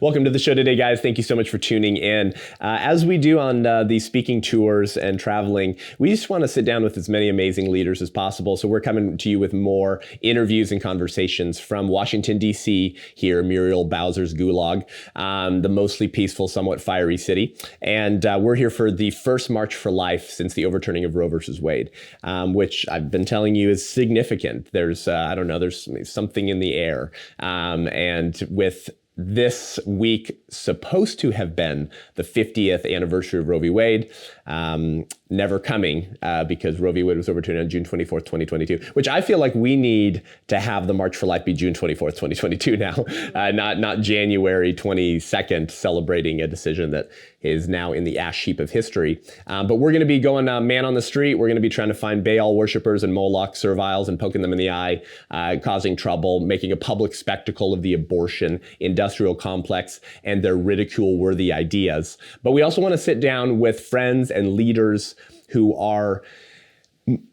Welcome to the show today, guys. Thank you so much for tuning in. As we do on these speaking tours and traveling, we just want to sit down with as many amazing leaders as possible. So we're coming to you with more interviews and conversations from Washington, D.C. here, Muriel Bowser's Gulag, the mostly peaceful, somewhat fiery city. And we're here for the first March for Life since the overturning of Roe versus Wade, which I've been telling you is significant. There's, there's something in the air. And with this week supposed to have been the 50th anniversary of Roe v. Wade, never coming because Roe v. Wade was overturned on June 24th, 2022, which I feel like we need to have the March for Life be June 24th, 2022 now, not January 22nd, celebrating a decision that is now in the ash heap of history. But we're going to be going man on the street. We're going to be trying to find Baal worshipers and Moloch serviles and poking them in the eye, causing trouble, making a public spectacle of the abortion industrial complex and their ridicule-worthy ideas. But we also want to sit down with friends and leaders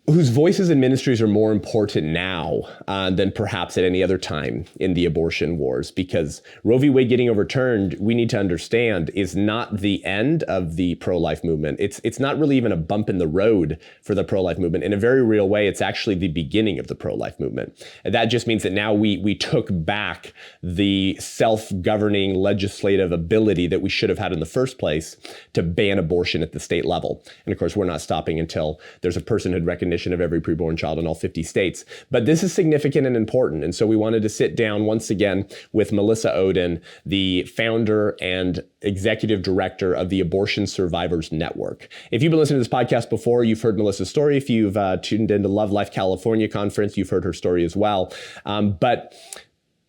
whose voices and ministries are more important now than perhaps at any other time in the abortion wars. Because Roe v. Wade getting overturned, we need to understand, is not the end of the pro-life movement. It's not really even a bump in the road for the pro-life movement. In a very real way, it's actually the beginning of the pro-life movement. And that just means that now we took back the self-governing legislative ability that we should have had in the first place to ban abortion at the state level. And of course, we're not stopping until there's a personhood recognition of every preborn child in all 50 states. But this is significant and important. And so we wanted to sit down once again with Melissa Ohden, the founder and executive director of the Abortion Survivors Network. If you've been listening to this podcast before, you've heard Melissa's story. If you've tuned into Love Life California conference, you've heard her story as well. But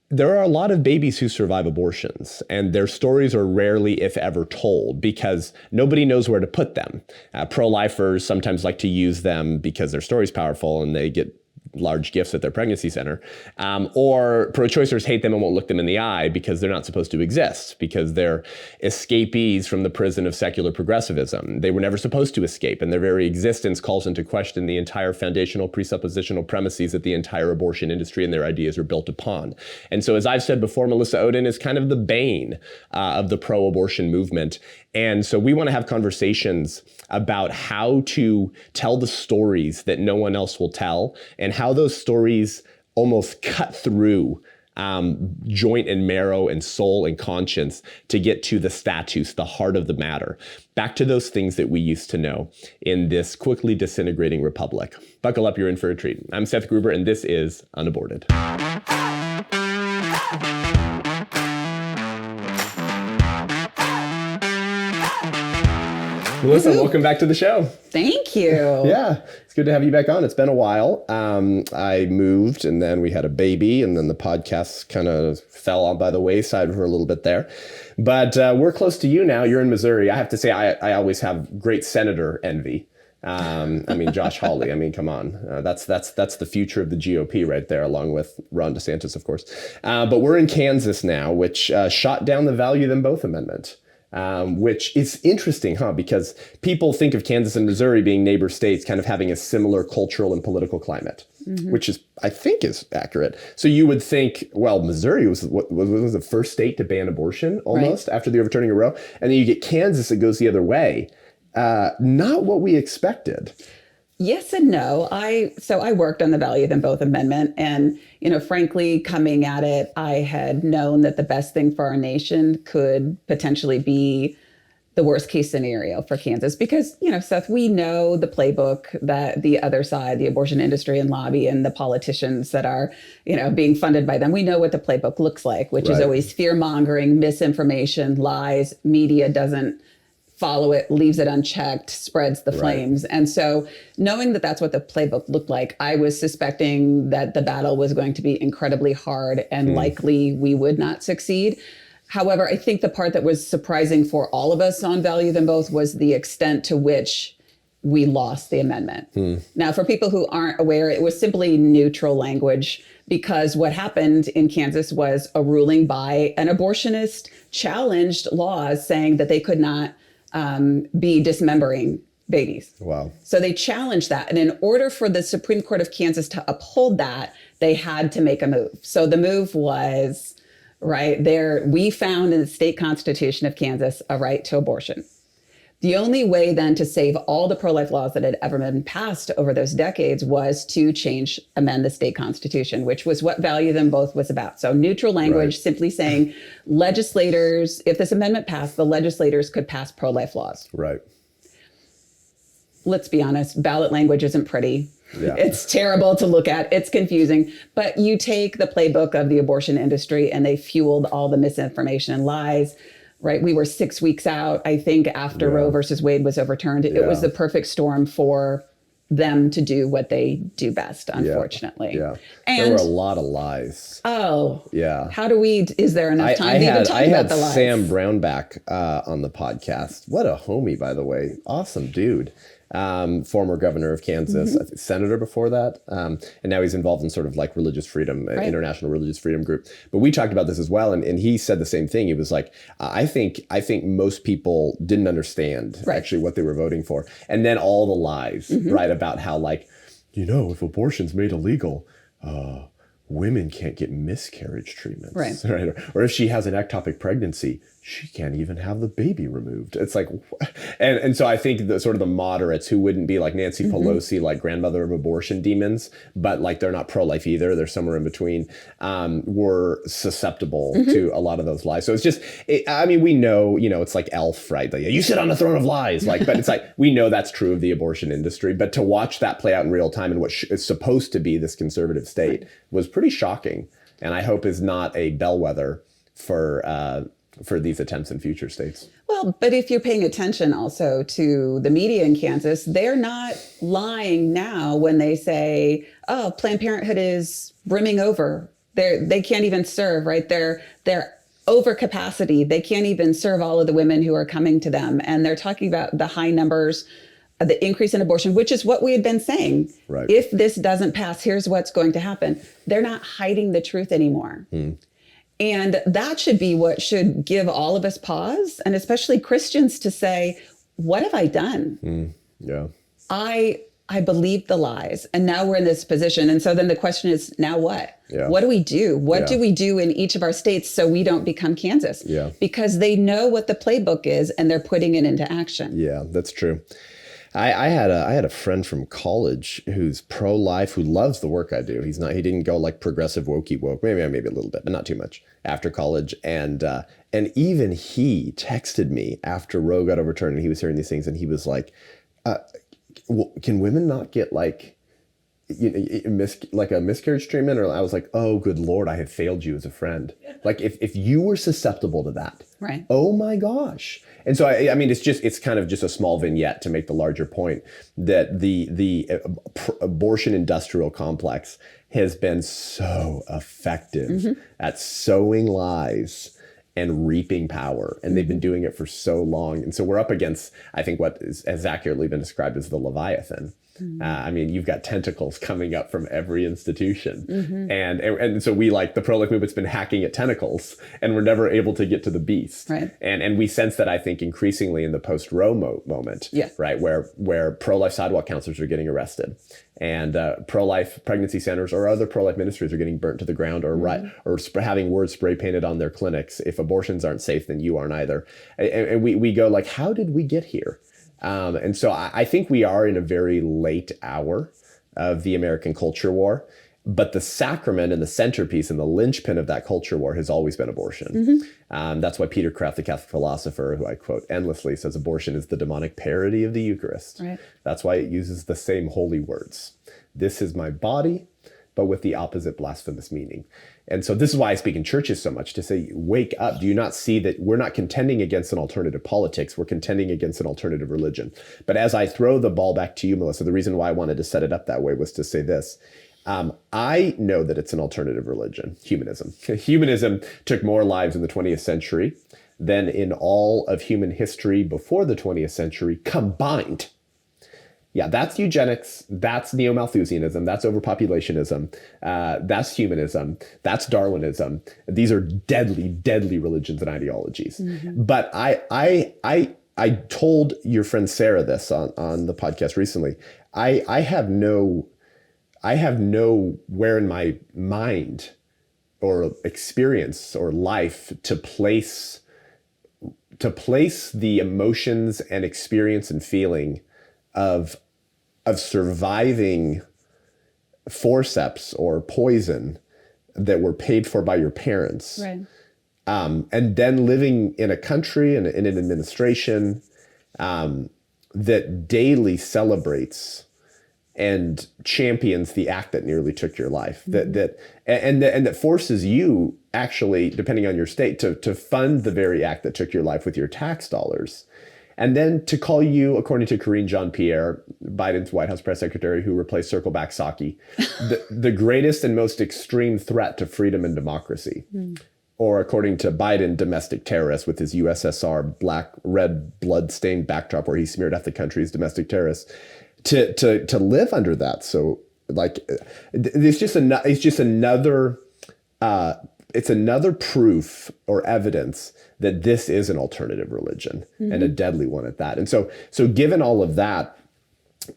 there are a lot of babies who survive abortions, and their stories are rarely, if ever, told because nobody knows where to put them. Pro-lifers sometimes like to use them because their story's powerful and they get large gifts at their pregnancy center. Or pro-choicers hate them and won't look them in the eye because they're not supposed to exist, because they're escapees from the prison of secular progressivism. They were never supposed to escape, and their very existence calls into question the entire foundational presuppositional premises that the entire abortion industry and their ideas are built upon. And so, as I've said before, Melissa Ohden is kind of the bane of the pro-abortion movement. And so we want to have conversations about how to tell the stories that no one else will tell, and how those stories almost cut through joint and marrow and soul and conscience to get to the status, the heart of the matter, back to those things that we used to know in this quickly disintegrating republic. Buckle up, you're in for a treat. I'm Seth Gruber, and this is Unaborted. Melissa, welcome back to the show. Thank you. Yeah, it's good to have you back on. It's been a while. I moved, and then we had a baby, and then the podcast kind of fell on by the wayside for a little bit there. But we're close to you now. You're in Missouri. I have to say, I always have great senator envy. Josh Hawley. Come on. That's the future of the GOP right there, along with Ron DeSantis, of course. But we're in Kansas now, which shot down the Value Them Both Amendment. Which is interesting, because people think of Kansas and Missouri being neighbor states, kind of having a similar cultural and political climate, which is, I think, is accurate. So you would think, well, Missouri was the first state to ban abortion almost after the overturning of Roe. And then you get Kansas that goes the other way. Not what we expected. Yes and no. I worked on the Value Them Both Amendment, and frankly, coming at it, I had known that the best thing for our nation could potentially be the worst case scenario for Kansas, because Seth, we know the playbook that the other side, the abortion industry and lobby, and the politicians that are being funded by them, we know what the playbook looks like, which is always fear mongering, misinformation, lies. Media doesn't follow it, leaves it unchecked, spreads the flames. And so knowing that that's what the playbook looked like, I was suspecting that the battle was going to be incredibly hard and likely we would not succeed. However, I think the part that was surprising for all of us on Value Them Both was the extent to which we lost the amendment. Now, for people who aren't aware, it was simply neutral language, because what happened in Kansas was a ruling by an abortionist challenged laws saying that they could not be dismembering babies. Wow. So they challenged that. And in order for the Supreme Court of Kansas to uphold that, they had to make a move. So the move was right? We found in the state constitution of Kansas a right to abortion. The only way then to save all the pro-life laws that had ever been passed over those decades was to amend the state constitution, which was what Value Them Both was about. So neutral language, Right. simply saying legislators, if this amendment passed, the legislators could pass pro-life laws. Right. Let's be honest, ballot language isn't pretty. Yeah. It's terrible to look at. It's confusing. But you take the playbook of the abortion industry and they fueled all the misinformation and lies. Right. We were 6 weeks out, I think, after Roe versus Wade was overturned. It was the perfect storm for them to do what they do best, unfortunately. Yeah. And there were a lot of lies. Oh. Yeah. Is there enough time to even talk about the lies? I had Sam Brownback on the podcast. What a homie, by the way. Awesome dude. Former governor of Kansas, I think senator before that. And now he's involved in sort of like religious freedom, international religious freedom group. But we talked about this as well. And he said the same thing. He was like, I think most people didn't understand actually what they were voting for. And then all the lies, right, about how like, if abortion's made illegal, women can't get miscarriage treatments. Right. Or if she has an ectopic pregnancy, she can't even have the baby removed. It's like, and so I think the sort of the moderates who wouldn't be like Nancy Pelosi, like grandmother of abortion demons, but like they're not pro-life either. They're somewhere in between, were susceptible to a lot of those lies. So it's just, we know, it's like Elf, right? Like, you sit on the throne of lies. Like, but it's like, we know that's true of the abortion industry, but to watch that play out in real time in what is supposed to be this conservative state was pretty shocking. And I hope is not a bellwether for these attempts in future states. Well, but if you're paying attention also to the media in Kansas, they're not lying now when they say, oh, Planned Parenthood is brimming over. They can't even serve, right? They're over capacity. They can't even serve all of the women who are coming to them. And they're talking about the high numbers, the increase in abortion, which is what we had been saying. Right. If this doesn't pass, here's what's going to happen. They're not hiding the truth anymore. And that should be what should give all of us pause, and especially Christians, to say, what have I done? Yeah. I believed the lies, and now we're in this position. And so then the question is, now what? Yeah. What do we do? What do we do in each of our states so we don't become Kansas? Yeah. Because they know what the playbook is and they're putting it into action. Yeah, that's true. I had a friend from college who's pro-life, who loves the work I do. He didn't go like progressive wokey woke, maybe a little bit, but not too much after college. And even he texted me after Roe got overturned and he was hearing these things, and he was like, can women not get like a miscarriage treatment? Or I was like, oh, good Lord, I have failed you as a friend. Like if you were susceptible to that, right? Oh my gosh. And so, it's kind of just a small vignette to make the larger point that the abortion industrial complex has been so effective at sowing lies and reaping power. And they've been doing it for so long. And so we're up against, I think, what has accurately been described as the Leviathan. You've got tentacles coming up from every institution. And so we, like the pro-life movement's been hacking at tentacles, and we're never able to get to the beast. Right. And we sense that, I think, increasingly in the post-Roe moment, right, where pro-life sidewalk counselors are getting arrested, and pro-life pregnancy centers or other pro-life ministries are getting burnt to the ground, or having words spray painted on their clinics. If abortions aren't safe, then you aren't either. And we go like, how did we get here? And so I think we are in a very late hour of the American culture war, but the sacrament and the centerpiece and the linchpin of that culture war has always been abortion. That's why Peter Kraft, the Catholic philosopher, who I quote endlessly, says abortion is the demonic parody of the Eucharist. Right. That's why it uses the same holy words. This is my body, but with the opposite blasphemous meaning. And so this is why I speak in churches so much, to say, wake up. Do you not see that we're not contending against an alternative politics? We're contending against an alternative religion. But as I throw the ball back to you, Melissa, the reason why I wanted to set it up that way was to say this. I know that it's an alternative religion, humanism. Humanism took more lives in the 20th century than in all of human history before the 20th century combined. Yeah, that's eugenics, that's neo-Malthusianism, that's overpopulationism, that's humanism, that's Darwinism. These are deadly, deadly religions and ideologies. But I told your friend Sarah this on the podcast recently. I have nowhere in my mind or experience or life to place the emotions and experience and feeling of surviving forceps or poison that were paid for by your parents. Right. And then living in a country and in an administration that daily celebrates and champions the act that nearly took your life, that forces you, actually, depending on your state, to fund the very act that took your life with your tax dollars. And then to call you, according to Karine Jean-Pierre, Biden's White House press secretary who replaced Circleback Psaki, the greatest and most extreme threat to freedom and democracy. Or according to Biden, domestic terrorist with his USSR black, red, blood-stained backdrop where he smeared out the country's domestic terrorists. To live under that. So like, it's just another proof or evidence that this is an alternative religion and a deadly one at that. And so given all of that,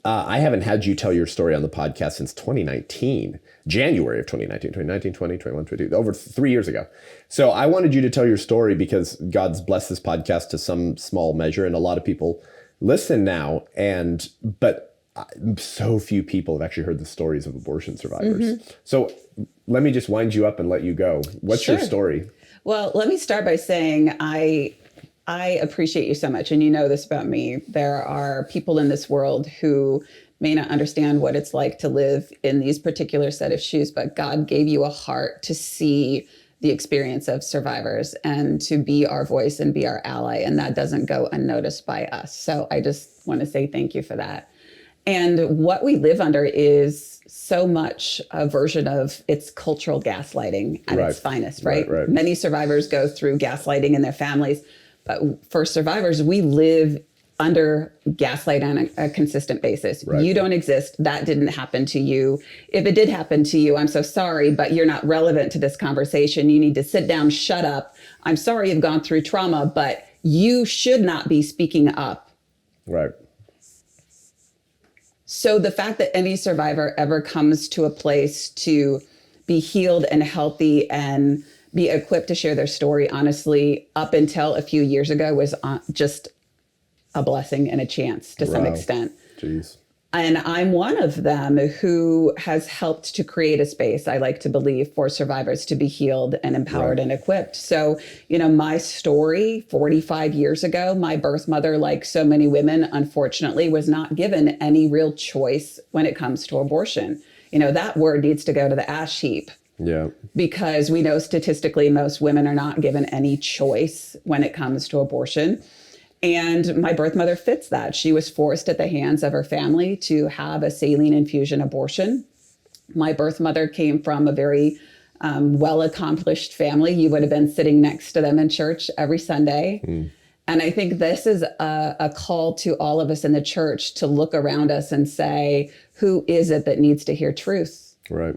I haven't had you tell your story on the podcast since 2019, January of 2019, 2020, 21, 22, over 3 years ago. So I wanted you to tell your story because God's blessed this podcast to some small measure and a lot of people listen now. But so few people have actually heard the stories of abortion survivors. So let me just wind you up and let you go. What's your story? Well, let me start by saying I appreciate you so much. And you know this about me. There are people in this world who may not understand what it's like to live in these particular set of shoes, but God gave you a heart to see the experience of survivors and to be our voice and be our ally. And that doesn't go unnoticed by us. So I just want to say thank you for that. And what we live under is so much a version of its cultural gaslighting at its finest, right? Many survivors go through gaslighting in their families, but for survivors, we live under gaslight on a consistent basis. You don't exist. That didn't happen to you. If it did happen to you, I'm so sorry, but you're not relevant to this conversation. You need to sit down, shut up. I'm sorry you've gone through trauma, but you should not be speaking up. Right. So the fact that any survivor ever comes to a place to be healed and healthy and be equipped to share their story, honestly, up until a few years ago was just a blessing and a chance to some extent. Jeez. And I'm one of them who has helped to create a space, I like to believe, for survivors to be healed and empowered and equipped. So, my story 45 years ago, my birth mother, like so many women, unfortunately, was not given any real choice when it comes to abortion. That word needs to go to the ash heap. Yeah. Because we know statistically most women are not given any choice when it comes to abortion. And my birth mother fits that. She was forced at the hands of her family to have a saline infusion abortion. My birth mother came from a very well-accomplished family. You would have been sitting next to them in church every Sunday. And I think this is a call to all of us in the church to look around us and say, who is it that needs to hear truth? Right.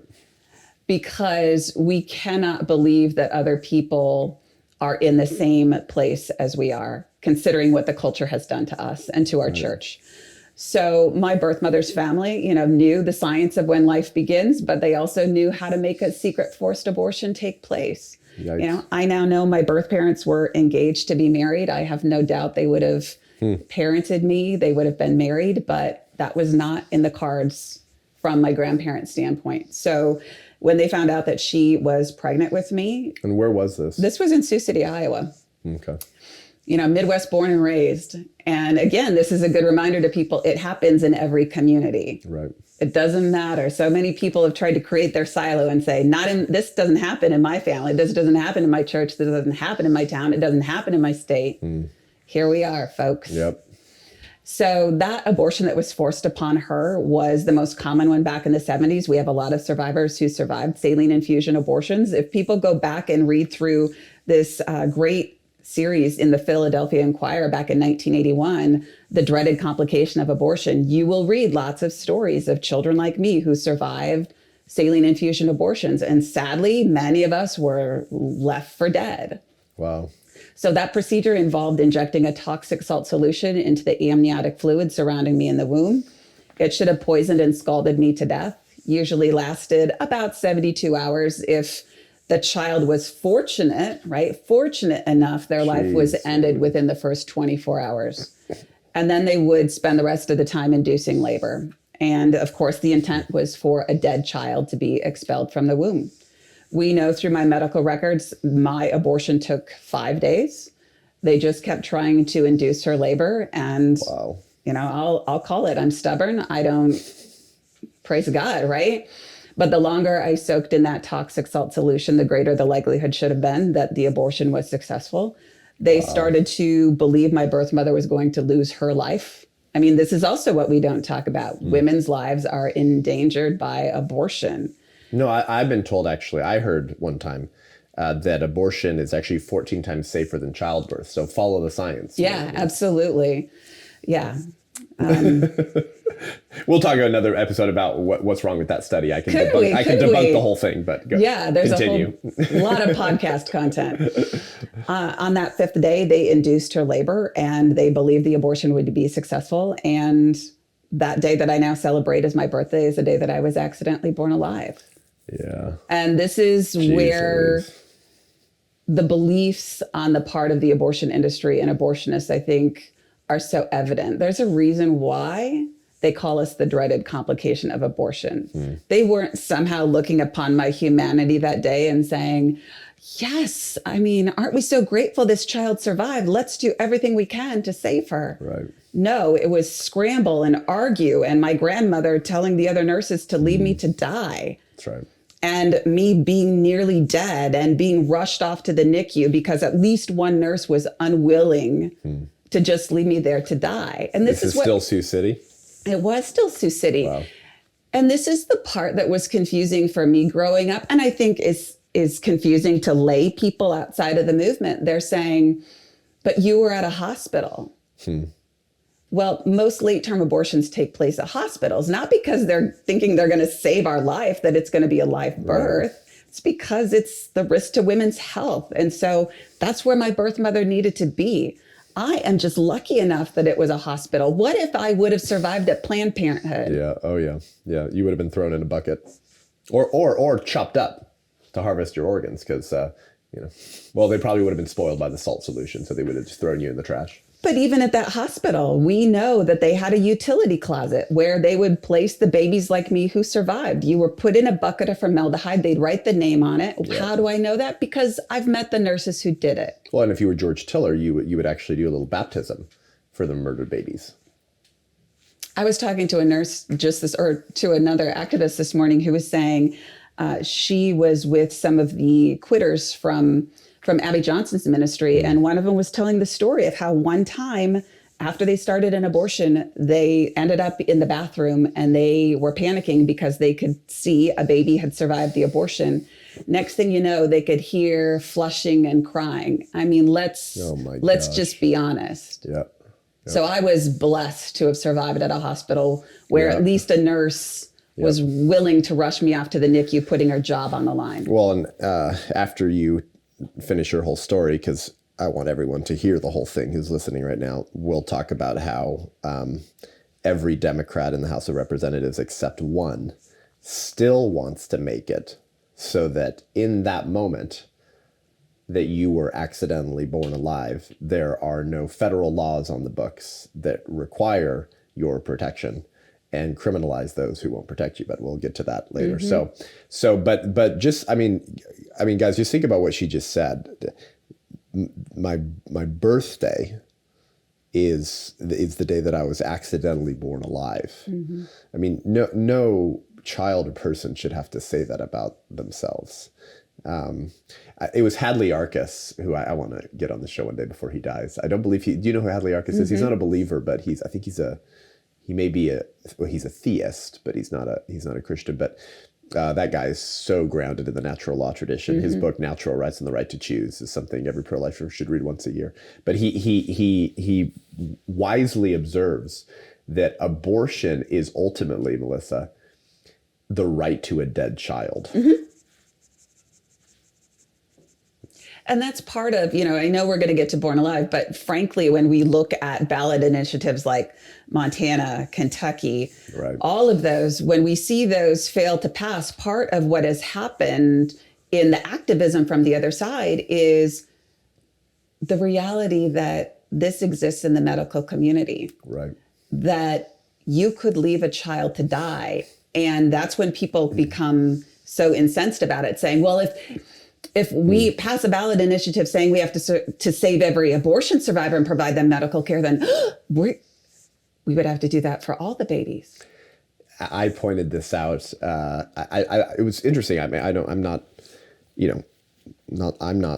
Because we cannot believe that other people are in the same place as we are, considering what the culture has done to us and to our church. So my birth mother's family, knew the science of when life begins, but they also knew how to make a secret forced abortion take place. Yikes. I now know my birth parents were engaged to be married. I have no doubt they would have parented me. They would have been married, but that was not in the cards from my grandparents' standpoint. So when they found out that she was pregnant with me. And where was this? This was in Sioux City, Iowa. Okay. Midwest born and raised. And again, this is a good reminder to people, it happens in every community. Right. It doesn't matter. So many people have tried to create their silo and say, this doesn't happen in my family. This doesn't happen in my church. This doesn't happen in my town. It doesn't happen in my state. Here we are, folks. Yep. So that abortion that was forced upon her was the most common one back in the 70s. We have a lot of survivors who survived saline infusion abortions. If people go back and read through this great series in the Philadelphia Inquirer back in 1981, The Dreaded Complication of Abortion, you will read lots of stories of children like me who survived saline infusion abortions. And sadly, many of us were left for dead. Wow. So that procedure involved injecting a toxic salt solution into the amniotic fluid surrounding me in the womb. It should have poisoned and scalded me to death, usually lasted about 72 hours if The child was fortunate, right? Fortunate enough, their life was ended within the first 24 hours. And then they would spend the rest of the time inducing labor. And of course, the intent was for a dead child to be expelled from the womb. We know through my medical records, my abortion took 5 days. They just kept trying to induce her labor. And, I'll call it. I'm stubborn. I don't, praise God, right? But the longer I soaked in that toxic salt solution, the greater the likelihood should have been that the abortion was successful. They started to believe my birth mother was going to lose her life. I mean, this is also what we don't talk about. Women's lives are endangered by abortion. No, I've been told, actually, I heard one time that abortion is actually 14 times safer than childbirth. So follow the science. Yeah, absolutely. Yeah. We'll talk about another episode about what's wrong with that study. I can debunk the whole thing, but go. Yeah, there's continue. a lot of podcast content. On that 5th day, they induced her labor and they believed the abortion would be successful. And that day that I now celebrate as my birthday is the day that I was accidentally born alive. Yeah. And this is where the beliefs on the part of the abortion industry and abortionists, I think, are so evident. There's a reason why they call us the dreaded complication of abortion. They weren't somehow looking upon my humanity that day and saying, yes, I mean, aren't we so grateful this child survived? Let's do everything we can to save her. Right. No, it was scramble and argue and my grandmother telling the other nurses to leave me to die. That's right. And me being nearly dead and being rushed off to the NICU because at least one nurse was unwilling to just leave me there to die. And this is still Sioux City? It was still Sioux City. Wow. And this is the part that was confusing for me growing up. And I think is confusing to lay people outside of the movement. They're saying, but you were at a hospital. Well, most late-term abortions take place at hospitals, not because they're thinking they're going to save our life, that it's going to be a live birth. Right. It's because it's the risk to women's health. And so that's where my birth mother needed to be. I am just lucky enough that it was a hospital. What if I would have survived at Planned Parenthood? Yeah. Oh, yeah. Yeah. You would have been thrown in a bucket or chopped up to harvest your organs because, they probably would have been spoiled by the salt solution. So they would have just thrown you in the trash. But even at that hospital, we know that they had a utility closet where they would place the babies like me who survived. You were put in a bucket of formaldehyde. They'd write the name on it. Yeah. How do I know that? Because I've met the nurses who did it. Well, and if you were George Tiller, you would actually do a little baptism for the murdered babies. I was talking to a nurse to another activist this morning who was saying she was with some of the quitters from Abby Johnson's ministry. And one of them was telling the story of how one time after they started an abortion, they ended up in the bathroom and they were panicking because they could see a baby had survived the abortion. Next thing you know, they could hear flushing and crying. I mean, let's just be honest. Yeah. So I was blessed to have survived at a hospital where at least a nurse was willing to rush me off to the NICU, putting her job on the line. Well, and after you finish your whole story, because I want everyone to hear the whole thing who's listening right now, we'll talk about how every Democrat in the House of Representatives except one still wants to make it so that in that moment that you were accidentally born alive, there are no federal laws on the books that require your protection and criminalize those who won't protect you. But we'll get to that later. But just, I mean, guys, just think about what she just said. My birthday is the day that I was accidentally born alive. I mean, no child or person should have to say that about themselves. It was Hadley Arcus, who I want to get on the show one day before he dies. I don't believe do you know who Hadley Arcus is? He's not a believer, but he's a theist, but he's not a Christian. But that guy is so grounded in the natural law tradition. His book, Natural Rights and the Right to Choose, is something every pro-lifer should read once a year. But he wisely observes that abortion is ultimately, Melissa, the right to a dead child. And that's part of, I know we're going to get to Born Alive, but frankly, when we look at ballot initiatives like Montana, Kentucky, all of those, when we see those fail to pass, part of what has happened in the activism from the other side is the reality that this exists in the medical community. Right. That you could leave a child to die. And that's when people become so incensed about it, saying, well, if we pass a ballot initiative saying we have to save every abortion survivor and provide them medical care, then we would have to do that for all the babies. I pointed this out. It was interesting. I mean, I'm not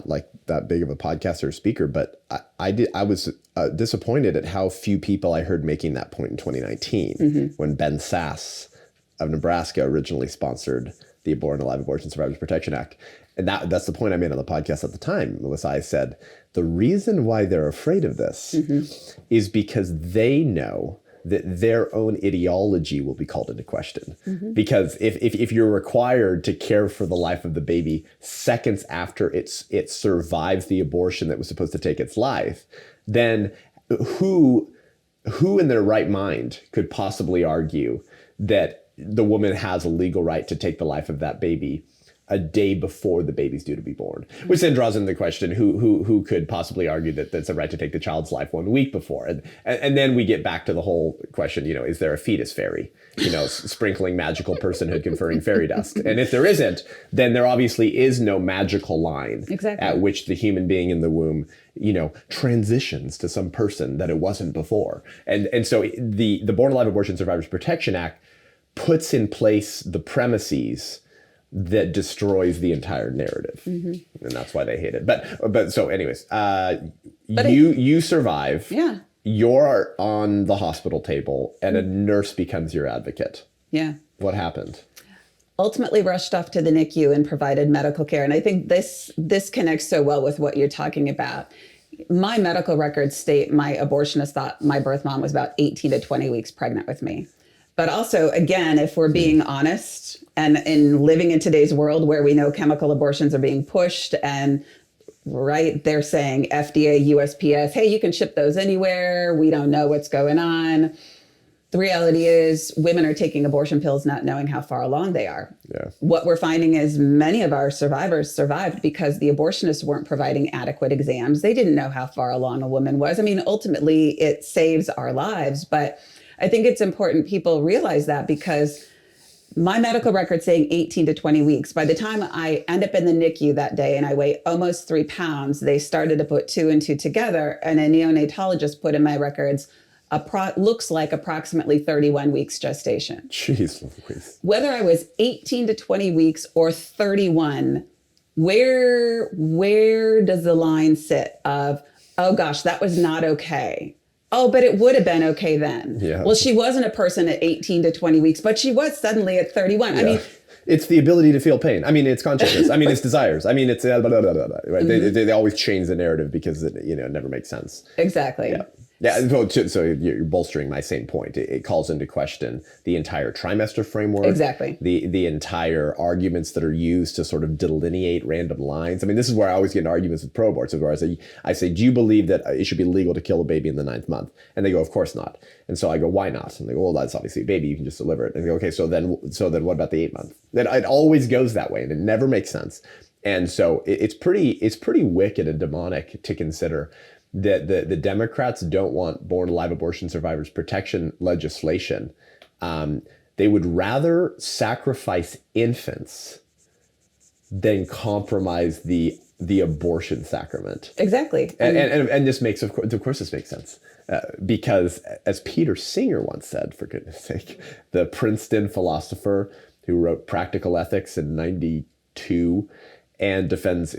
like that big of a podcaster or speaker, but I was disappointed at how few people I heard making that point in 2019 when Ben Sass of Nebraska originally sponsored the Born Alive Abortion Survivors Protection Act. And that's the point I made on the podcast at the time, Melissa. I said, the reason why they're afraid of this is because they know that their own ideology will be called into question. Because if you're required to care for the life of the baby seconds after it survives the abortion that was supposed to take its life, then who in their right mind could possibly argue that the woman has a legal right to take the life of that baby a day before the baby's due to be born? Which then draws into the question, who could possibly argue that that's a right to take the child's life 1 week before? And then we get back to the whole question, is there a fetus fairy, sprinkling magical personhood, conferring fairy dust? And if there isn't, then there obviously is no magical line at which the human being in the womb, transitions to some person that it wasn't before. And so the Born Alive Abortion Survivors Protection Act puts in place the premises that destroys the entire narrative. And that's why they hate it. But so anyways, you survive. Yeah. You're on the hospital table and a nurse becomes your advocate. Yeah. What happened? Ultimately rushed off to the NICU and provided medical care. And I think this connects so well with what you're talking about. My medical records state my abortionist thought my birth mom was about 18 to 20 weeks pregnant with me. But also, again, if we're being honest and in living in today's world where we know chemical abortions are being pushed and they're saying FDA, USPS, hey, you can ship those anywhere. We don't know what's going on. The reality is women are taking abortion pills not knowing how far along they are. Yeah. What we're finding is many of our survivors survived because the abortionists weren't providing adequate exams. They didn't know how far along a woman was. I mean, ultimately, it saves our lives, but I think it's important people realize that, because my medical record saying 18 to 20 weeks, by the time I end up in the NICU that day and I weigh almost 3 pounds, they started to put 2 and 2 together. And a neonatologist put in my records, looks like approximately 31 weeks gestation. Jeez Louise. Whether I was 18 to 20 weeks or 31, where does the line sit of, oh gosh, that was not okay? Oh, but it would have been okay then. Yeah. Well, she wasn't a person at 18 to 20 weeks, but she was suddenly at 31. Yeah. I mean, it's the ability to feel pain. I mean, it's consciousness. I mean, it's desires. I mean, it's blah, blah, blah, blah, right? They always change the narrative because it never makes sense. Exactly. Yeah. Yeah, so you're bolstering my same point. It calls into question the entire trimester framework. Exactly. The entire arguments that are used to sort of delineate random lines. I mean, this is where I always get in arguments with pro-aborts, where I say, do you believe that it should be legal to kill a baby in the 9th month? And they go, of course not. And so I go, why not? And they go, well, that's obviously a baby. You can just deliver it. And they go, okay, so then what about the 8th month? Then it always goes that way, and it never makes sense. And so it's pretty wicked and demonic to consider that the Democrats don't want Born Alive Abortion Survivors Protection legislation. They would rather sacrifice infants than compromise the abortion sacrament. Exactly. And this makes, of course this makes sense. Because as Peter Singer once said, for goodness sake, the Princeton philosopher who wrote Practical Ethics in 92, and is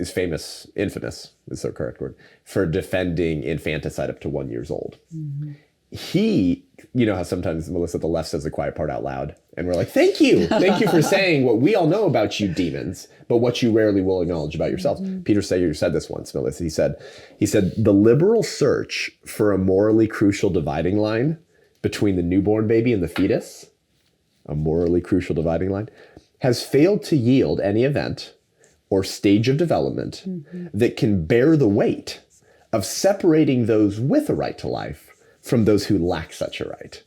infamous is the correct word, for defending infanticide up to 1 year old. Mm-hmm. He, how sometimes, Melissa, the left says the quiet part out loud, and we're like, thank you for saying what we all know about you demons, but what you rarely will acknowledge about yourselves. Mm-hmm. Peter Singer said this once, Melissa. He said, the liberal search for a morally crucial dividing line between the newborn baby and the fetus, a morally crucial dividing line, has failed to yield any event or stage of development that can bear the weight of separating those with a right to life from those who lack such a right.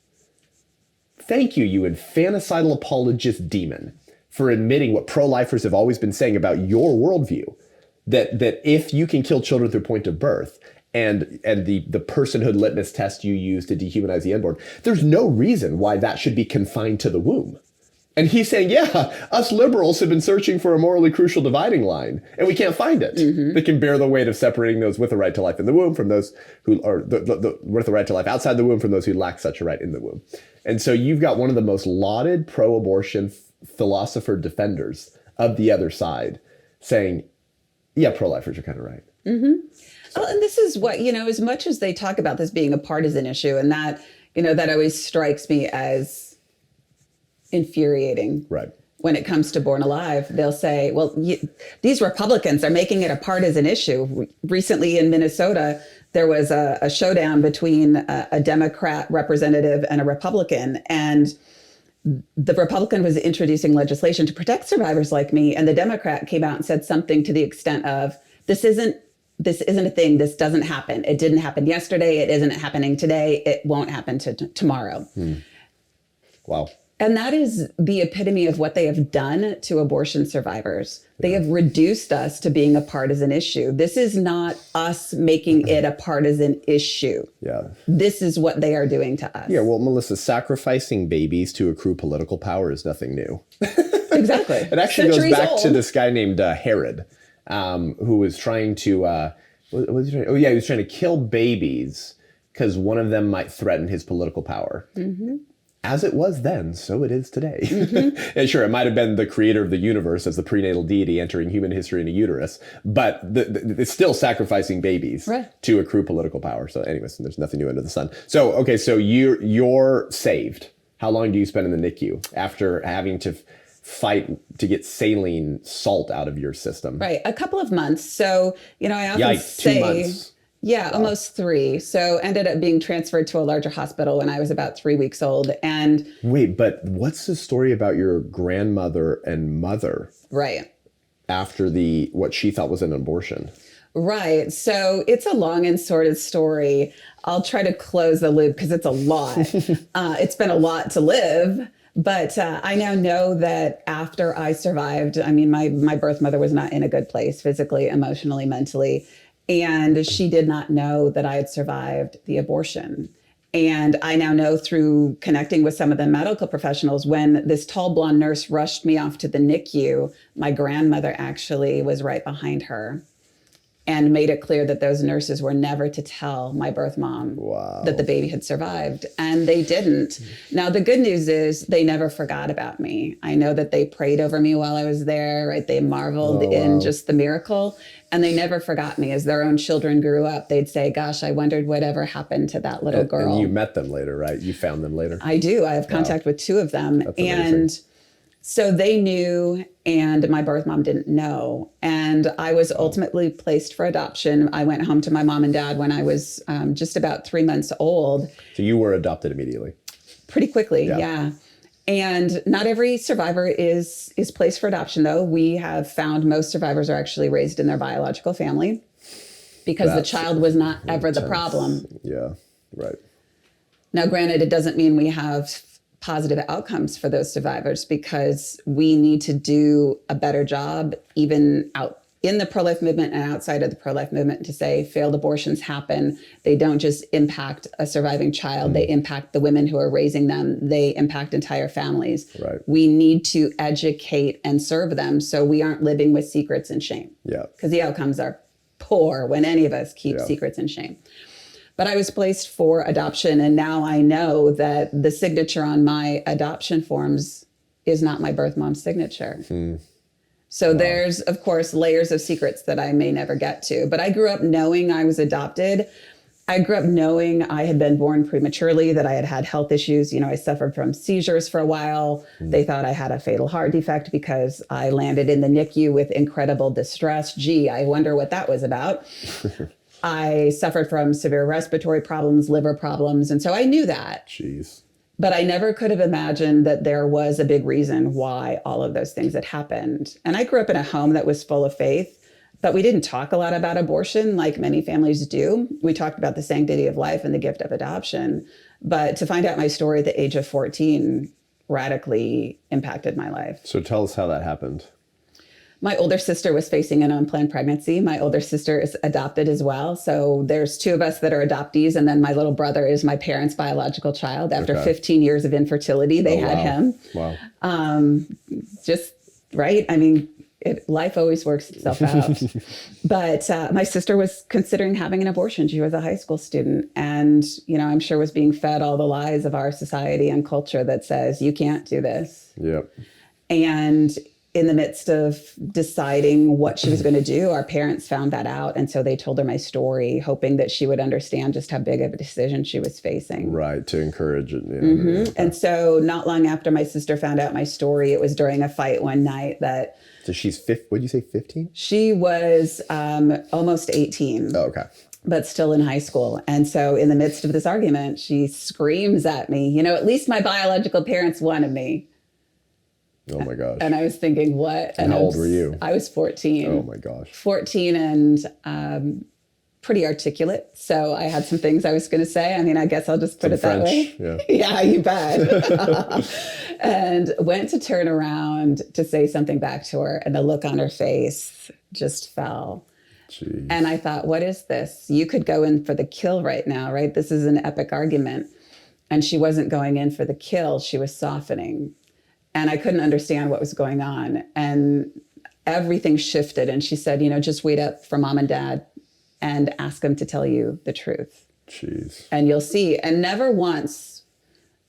Thank you, you infanticidal apologist demon. for admitting what pro-lifers have always been saying about your worldview, that if you can kill children through point of birth and the personhood litmus test you use to dehumanize the unborn, there's no reason why that should be confined to the womb. And he's saying, yeah, us liberals have been searching for a morally crucial dividing line, and we can't find it that can bear the weight of separating those with a right to life in the womb from those who are with a right to life outside the womb from those who lack such a right in the womb. And so you've got one of the most lauded pro-abortion philosopher defenders of the other side saying, yeah, pro-lifers are kind of right. Oh, and this is what, as much as they talk about this being a partisan issue, and that, that always strikes me as infuriating. Right. When it comes to born alive, they'll say, well, these Republicans are making it a partisan issue. Recently in Minnesota, there was a showdown between a Democrat representative and a Republican. And the Republican was introducing legislation to protect survivors like me. And the Democrat came out and said something to the extent of, this isn't a thing. This doesn't happen. It didn't happen yesterday. It isn't happening today. It won't happen tomorrow. Wow. And that is the epitome of what they have done to abortion survivors. They have reduced us to being a partisan issue. This is not us making it a partisan issue. Yeah. This is what they are doing to us. Yeah, well, Melissa, sacrificing babies to accrue political power is nothing new. Exactly. It actually Centuries goes back old. to this guy named Herod, who was trying to, what was he trying? Oh, yeah, he was trying to kill babies because one of them might threaten his political power. As it was then, so it is today. And sure, it might have been the creator of the universe as the prenatal deity entering human history in a uterus, but it's still sacrificing babies to accrue political power. So anyways, there's nothing new under the sun. So, okay, so you're saved. How long do you spend in the NICU after having to fight to get saline salt out of your system? Right, a couple of months. So, I often say... 2 months. Yeah, almost 3. So ended up being transferred to a larger hospital when I was about 3 weeks old. And wait, but what's the story about your grandmother and mother? Right. After what she thought was an abortion. Right. So it's a long and sordid story. I'll try to close the loop because it's a lot. It's been a lot to live. But I now know that after I survived, my birth mother was not in a good place physically, emotionally, mentally. And she did not know that I had survived the abortion. And I now know through connecting with some of the medical professionals, when this tall blonde nurse rushed me off to the NICU, my grandmother actually was right behind her and made it clear that those nurses were never to tell my birth mom that the baby had survived. And they didn't. Now, the good news is they never forgot about me. I know that they prayed over me while I was there, right? They marveled in just the miracle. And they never forgot me. As their own children grew up, they'd say, gosh, I wondered whatever happened to that little girl. And you met them later, right? You found them later? I do. I have contact with 2 of them. That's amazing. And so they knew, and my birth mom didn't know. And I was ultimately placed for adoption. I went home to my mom and dad when I was just about 3 months old. So you were adopted immediately? Pretty quickly, yeah. And not every survivor is placed for adoption, though. We have found most survivors are actually raised in their biological family because the child was not ever the problem. Yeah, right. Now, granted, it doesn't mean we have positive outcomes for those survivors because we need to do a better job even out in the pro-life movement and outside of the pro-life movement to say failed abortions happen. They don't just impact a surviving child. They impact the women who are raising them. They impact entire families. Right. We need to educate and serve them so we aren't living with secrets and shame. Yeah. Because the outcomes are poor when any of us keep secrets and shame. But I was placed for adoption, and now I know that the signature on my adoption forms is not my birth mom's signature. So there's, of course, layers of secrets that I may never get to. But I grew up knowing I was adopted. I grew up knowing I had been born prematurely, that I had had health issues. I suffered from seizures for a while. They thought I had a fatal heart defect because I landed in the NICU with incredible distress. Gee, I wonder what that was about. I suffered from severe respiratory problems, liver problems. And so I knew that. Jeez. But I never could have imagined that there was a big reason why all of those things had happened. And I grew up in a home that was full of faith, but we didn't talk a lot about abortion like many families do. We talked about the sanctity of life and the gift of adoption. But to find out my story at the age of 14 radically impacted my life. So tell us how that happened. My older sister was facing an unplanned pregnancy. My older sister is adopted as well. So there's two of us that are adoptees. And then my little brother is my parents' biological child. After 15 years of infertility, they had him. Wow. Just right. I mean, life always works itself out. But my sister was considering having an abortion. She was a high school student. And, I'm sure was being fed all the lies of our society and culture that says, you can't do this. Yep. And in the midst of deciding what she was going to do, our parents found that out. And so they told her my story, hoping that she would understand just how big of a decision she was facing. Right, to encourage it. Yeah. Mm-hmm. And so not long after my sister found out my story, it was during a fight one night that... So she's, what did you say, 15? She was almost 18. Oh, okay. But still in high school. And so in the midst of this argument, she screams at me, at least my biological parents wanted me. Oh my gosh. And I was thinking, what? And how old were you? I was 14. Oh my gosh. 14 and pretty articulate. So I had some things I was going to say. I mean, I guess I'll just put it that way. Yeah. Yeah, you bet. And went to turn around to say something back to her. And the look on her face just fell. Jeez. And I thought, what is this? You could go in for the kill right now, right? This is an epic argument. And she wasn't going in for the kill. She was softening. And I couldn't understand what was going on. And everything shifted. And she said, just wait up for mom and dad and ask them to tell you the truth. Jeez. And you'll see. And never once,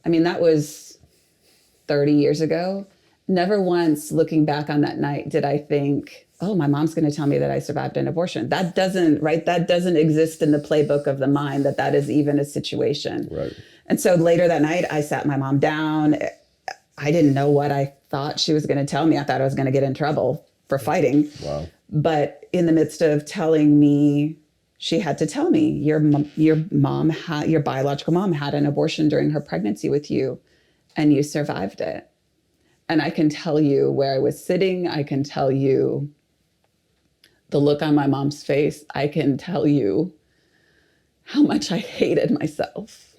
I mean, that was 30 years ago. Never once looking back on that night did I think, oh, my mom's going to tell me that I survived an abortion. That doesn't exist in the playbook of the mind, that is even a situation. Right. And so later that night, I sat my mom down. I didn't know what I thought she was going to tell me. I thought I was going to get in trouble for fighting. Wow. But in the midst of telling me, she had to tell me, your biological mom had an abortion during her pregnancy with you, and you survived it. And I can tell you where I was sitting. I can tell you the look on my mom's face. I can tell you how much I hated myself.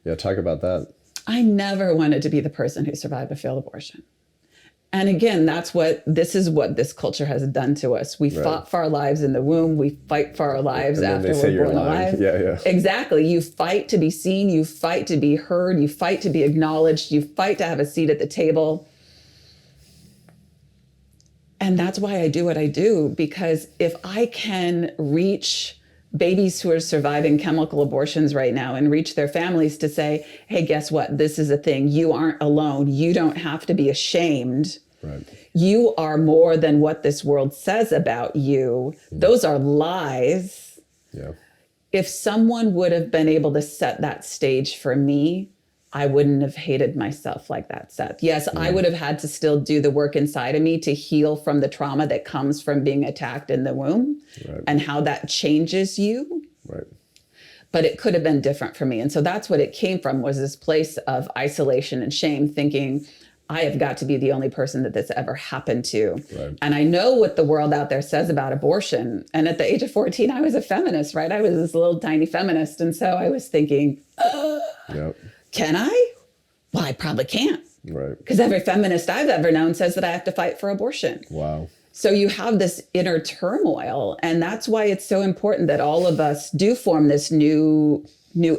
Yeah, talk about that. I never wanted to be the person who survived a failed abortion. And again, this is what this culture has done to us. We fought for our lives in the womb. We fight for our lives after we're born alive. Yeah. Exactly. You fight to be seen. You fight to be heard. You fight to be acknowledged. You fight to have a seat at the table. And that's why I do what I do, because if I can reach babies who are surviving chemical abortions right now and reach their families to say, hey, guess what? This is a thing. You aren't alone. You don't have to be ashamed. Right. You are more than what this world says about you. Those are lies. Yeah. If someone would have been able to set that stage for me, I wouldn't have hated myself like that, Seth. Yes, I would have had to still do the work inside of me to heal from the trauma that comes from being attacked in the womb and how that changes you. Right. But it could have been different for me. And so that's what it came from, was this place of isolation and shame, thinking, I have got to be the only person that this ever happened to. Right. And I know what the world out there says about abortion. And at the age of 14, I was a feminist, right? I was this little tiny feminist. And so I was thinking, can I? Well, I probably can't. Right. Because every feminist I've ever known says that I have to fight for abortion. Wow. So you have this inner turmoil. And that's why it's so important that all of us do form this new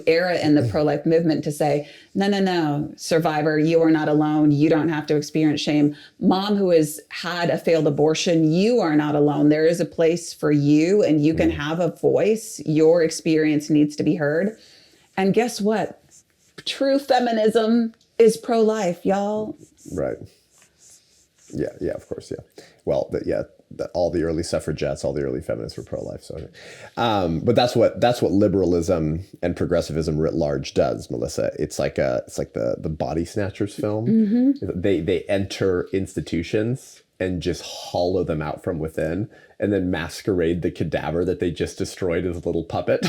era in the pro-life movement to say, no, survivor, you are not alone. You don't have to experience shame. Mom who has had a failed abortion, you are not alone. There is a place for you, and you can have a voice. Your experience needs to be heard. And guess what? True feminism is pro-life, y'all. Right. Yeah, of course, yeah. Well, all the early suffragettes, all the early feminists were pro-life. So, but that's what liberalism and progressivism writ large does, Melissa. It's like the Body Snatchers film. Mm-hmm. They enter institutions and just hollow them out from within, and then masquerade the cadaver that they just destroyed as a little puppet,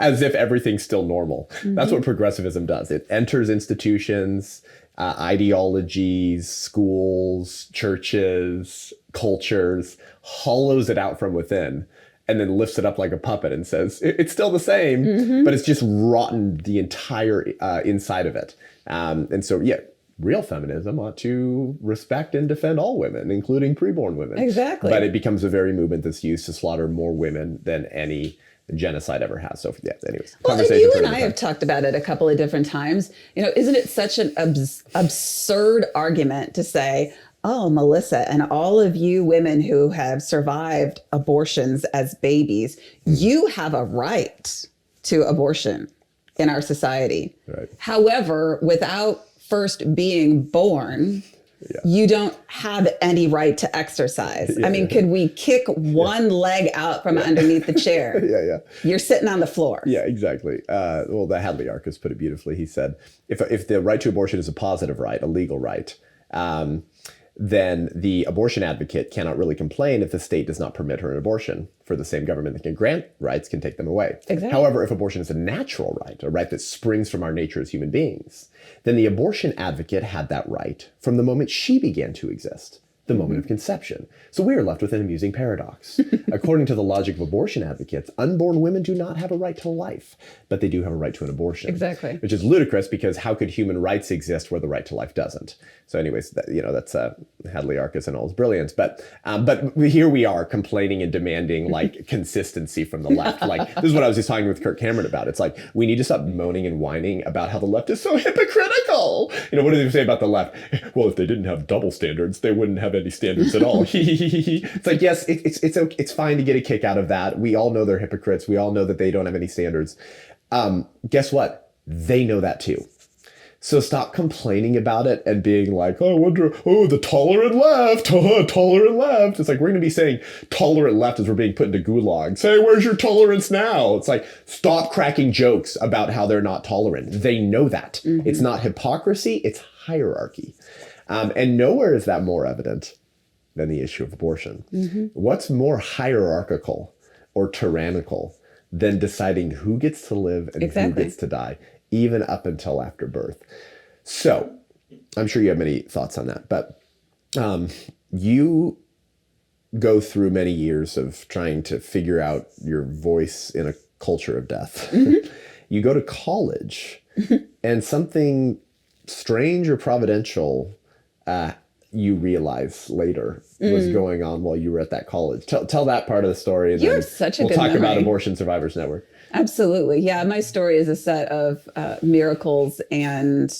as if everything's still normal. Mm-hmm. That's what progressivism does. It enters institutions, ideologies, schools, churches, cultures, hollows it out from within, and then lifts it up like a puppet and says, it's still the same, but it's just rotten the entire inside of it. And so, yeah, real feminism ought to respect and defend all women, including preborn women. Exactly. But it becomes a very movement that's used to slaughter more women than any genocide ever has. So, yeah, anyways. Well, and you and I have talked about it a couple of different times. Isn't it such an absurd argument to say, oh, Melissa, and all of you women who have survived abortions as babies, you have a right to abortion in our society. Right. However, without first being born, you don't have any right to exercise. I mean, could we kick one leg out from underneath the chair? You're sitting on the floor. Yeah, exactly. Well, the Hadley-Arcus put it beautifully. He said, if the right to abortion is a positive right, a legal right, then the abortion advocate cannot really complain if the state does not permit her an abortion, for the same government that can grant rights can take them away. Exactly. However, if abortion is a natural right, a right that springs from our nature as human beings, then the abortion advocate had that right from the moment she began to exist, the moment of conception. So we are left with an amusing paradox. According to the logic of abortion advocates, unborn women do not have a right to life, but they do have a right to an abortion. Exactly. Which is ludicrous, because how could human rights exist where the right to life doesn't? So anyways, that's Hadley-Arcus and all his brilliance. But here we are complaining and demanding like consistency from the left. Like, this is what I was just talking with Kirk Cameron about. It's like, we need to stop moaning and whining about how the left is so hypocritical. What do they say about the left? Well, if they didn't have double standards, they wouldn't have any standards at all. It's like, yes, it's fine to get a kick out of that. We all know they're hypocrites. We all know that they don't have any standards. Guess what? They know that too. So stop complaining about it and being like, oh, I wonder, the tolerant left, tolerant left. It's like, we're going to be saying tolerant left as we're being put into gulags. Say, where's your tolerance now? It's like, stop cracking jokes about how they're not tolerant. They know that. It's not hypocrisy, it's hierarchy. And nowhere is that more evident than the issue of abortion. What's more hierarchical or tyrannical than deciding who gets to live and who gets to die, even up until after birth? So I'm sure you have many thoughts on that, but you go through many years of trying to figure out your voice in a culture of death. You go to college and something strange or providential you realize later was going on while you were at that college. Tell that part of the story. And you have such a good memory. We'll talk about Abortion Survivors Network. Absolutely. Yeah, my story is a set of miracles, and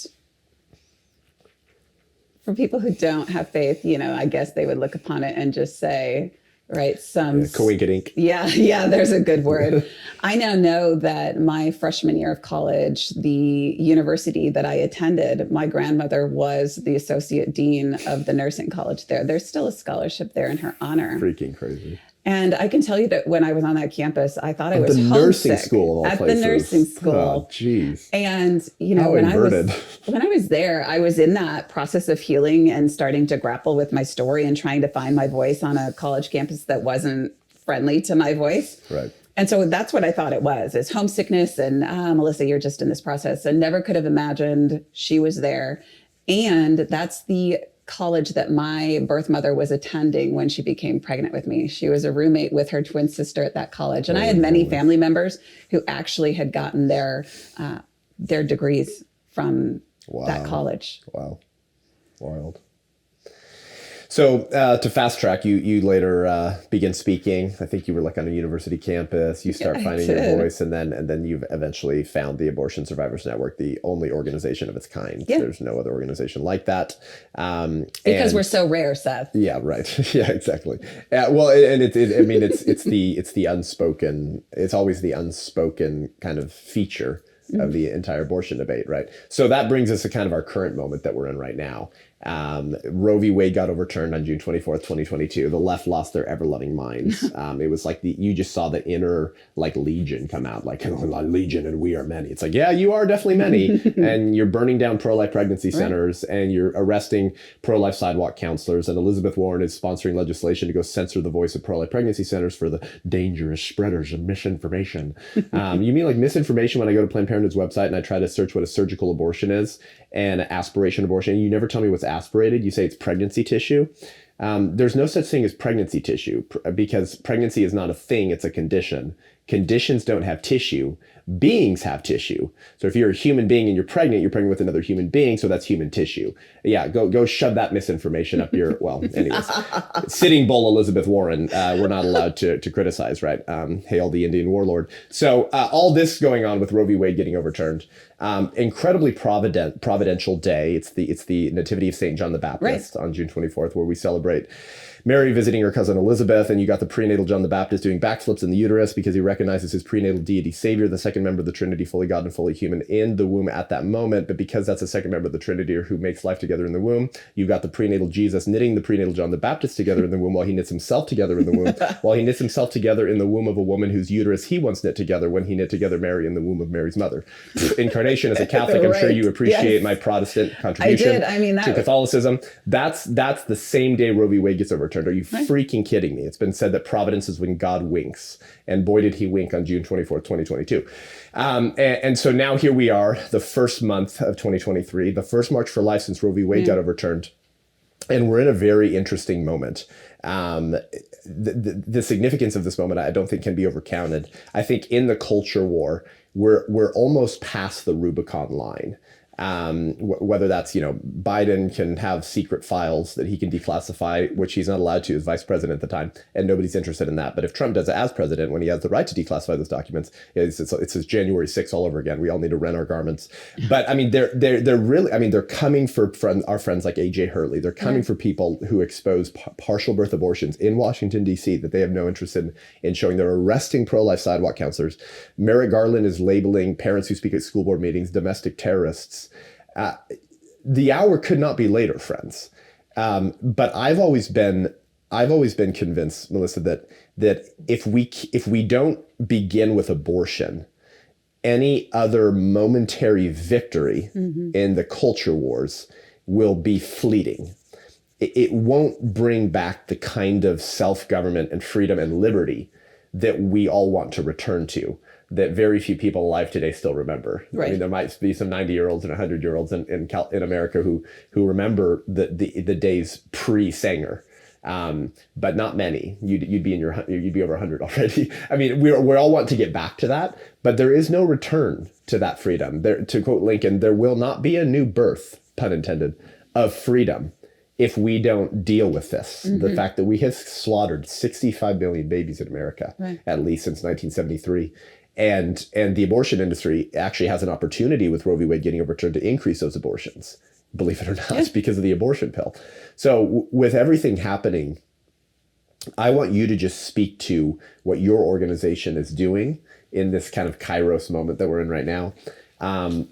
for people who don't have faith, I guess they would look upon it and just say, right, coinkydink. Yeah, there's a good word. I now know that my freshman year of college, the university that I attended, my grandmother was the associate dean of the nursing college there. There's still a scholarship there in her honor. Freaking crazy. And I can tell you that when I was on that campus, I thought I was homesick. Nursing school of all at places. The nursing school. Oh, jeez. And, when I was there, I was in that process of healing and starting to grapple with my story and trying to find my voice on a college campus that wasn't friendly to my voice. Right. And so that's what I thought it was, is homesickness. And Melissa, you're just in this process. And never could have imagined she was there. And that's the college that my birth mother was attending when she became pregnant with me. She was a roommate with her twin sister at that college. And I had many family members who actually had gotten their degrees from that college. Wow. Wild. So to fast track, you later begin speaking. I think you were like on a university campus. You start finding your voice, and then you've eventually found the Abortion Survivors Network, the only organization of its kind. Yeah. There's no other organization like that. Because we're so rare, Seth. Yeah, right. Yeah, exactly. Well, and it's the unspoken. It's always the unspoken kind of feature of the entire abortion debate, right? So that brings us to kind of our current moment that we're in right now. Roe v. Wade got overturned on June 24th, 2022. The left lost their ever-loving minds. It was like you just saw the inner like legion come out, like legion and we are many. It's like, yeah, you are definitely many. And you're burning down pro-life pregnancy centers, and you're arresting pro-life sidewalk counselors. And Elizabeth Warren is sponsoring legislation to go censor the voice of pro-life pregnancy centers for the dangerous spreaders of misinformation. You mean like misinformation when I go to Planned Parenthood's website and I try to search what a surgical abortion is and aspiration abortion? You never tell me what's aspirated. You say it's pregnancy tissue. There's no such thing as pregnancy tissue because pregnancy is not a thing, it's a condition. Conditions don't have tissue. Beings have tissue. So if you're a human being and you're pregnant with another human being, so that's human tissue. Yeah, go shove that misinformation up your, well, anyways. Sitting Bull Elizabeth Warren, we're not allowed to criticize, right? Hail the Indian warlord. So all this going on with Roe v. Wade getting overturned, incredibly providential day. It's the Nativity of St. John the Baptist on June 24th, where we celebrate Mary visiting her cousin Elizabeth, and you got the prenatal John the Baptist doing backflips in the uterus because he recognizes his prenatal deity savior, the second member of the Trinity, fully God and fully human, in the womb at that moment. But because that's the second member of the Trinity, or who makes life together in the womb, you got the prenatal Jesus knitting the prenatal John the Baptist together in the womb while he knits himself together in the womb, while he knits himself together in the womb of a woman whose uterus he once knit together when he knit together Mary in the womb of Mary's mother. Incarnation, as a Catholic, I'm sure you appreciate my Protestant contribution to Catholicism. That's the same day Roe v. Wade gets overturned. Are you freaking kidding me? It's been said that providence is when God winks, and boy did he wink on June 24th, 2022. And so now here we are, the first month of 2023, the first March for Life since Roe v. Wade got overturned, and we're in a very interesting moment. The significance of this moment, I don't think, can be overcounted. I think in the culture war, we're almost past the Rubicon line. Whether that's, Biden can have secret files that he can declassify, which he's not allowed to as vice president at the time, and nobody's interested in that. But if Trump does it as president, when he has the right to declassify those documents, it's his January 6th all over again. We all need to rent our garments. But I mean, they're really, they're coming for our friends like AJ Hurley. They're coming for people who expose partial birth abortions in Washington, D.C. that they have no interest in showing. They're arresting pro-life sidewalk counselors. Merrick Garland is labeling parents who speak at school board meetings domestic terrorists. The hour could not be later, friends. But I've always been convinced, Melissa, that if we don't begin with abortion, any other momentary victory in the culture wars will be fleeting. It won't bring back the kind of self-government and freedom and liberty that we all want to return to, that very few people alive today still remember. Right. I mean, there might be some 90-year-olds and 100-year-olds in America who remember the days pre-Sanger, but not many. You'd be over 100 already. I mean, we all want to get back to that, but there is no return to that freedom. There, to quote Lincoln, there will not be a new birth, pun intended, of freedom if we don't deal with this. The fact that we have slaughtered 65 million babies in America, at least since 1973. And the abortion industry actually has an opportunity with Roe v. Wade getting overturned to increase those abortions, believe it or not, because of the abortion pill. So with everything happening, I want you to just speak to what your organization is doing in this kind of Kairos moment that we're in right now,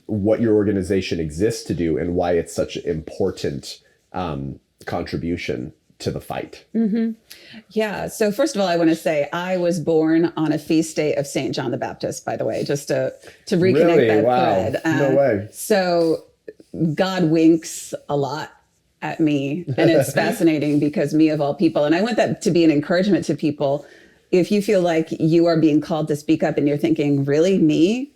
what your organization exists to do and why it's such an important contribution to the fight. Yeah. So first of all, I want to say I was born on a feast day of St. John the Baptist, by the way, just to reconnect that thread. No way. So God winks a lot at me, and it's fascinating because me of all people, and I want that to be an encouragement to people. If you feel like you are being called to speak up and you're thinking, really, me?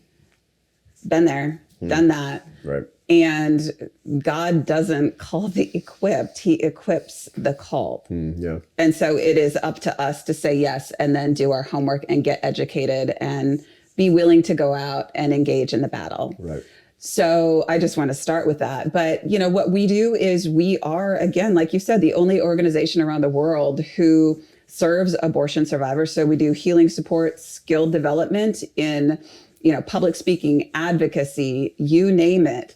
Been there, done that. Right. And God doesn't call the equipped, he equips the called. And so it is up to us to say yes, and then do our homework and get educated and be willing to go out and engage in the battle. Right. So I just want to start with that. But, what we do is we are, again, like you said, the only organization around the world who serves abortion survivors. So we do healing support, skill development in, public speaking, advocacy, you name it.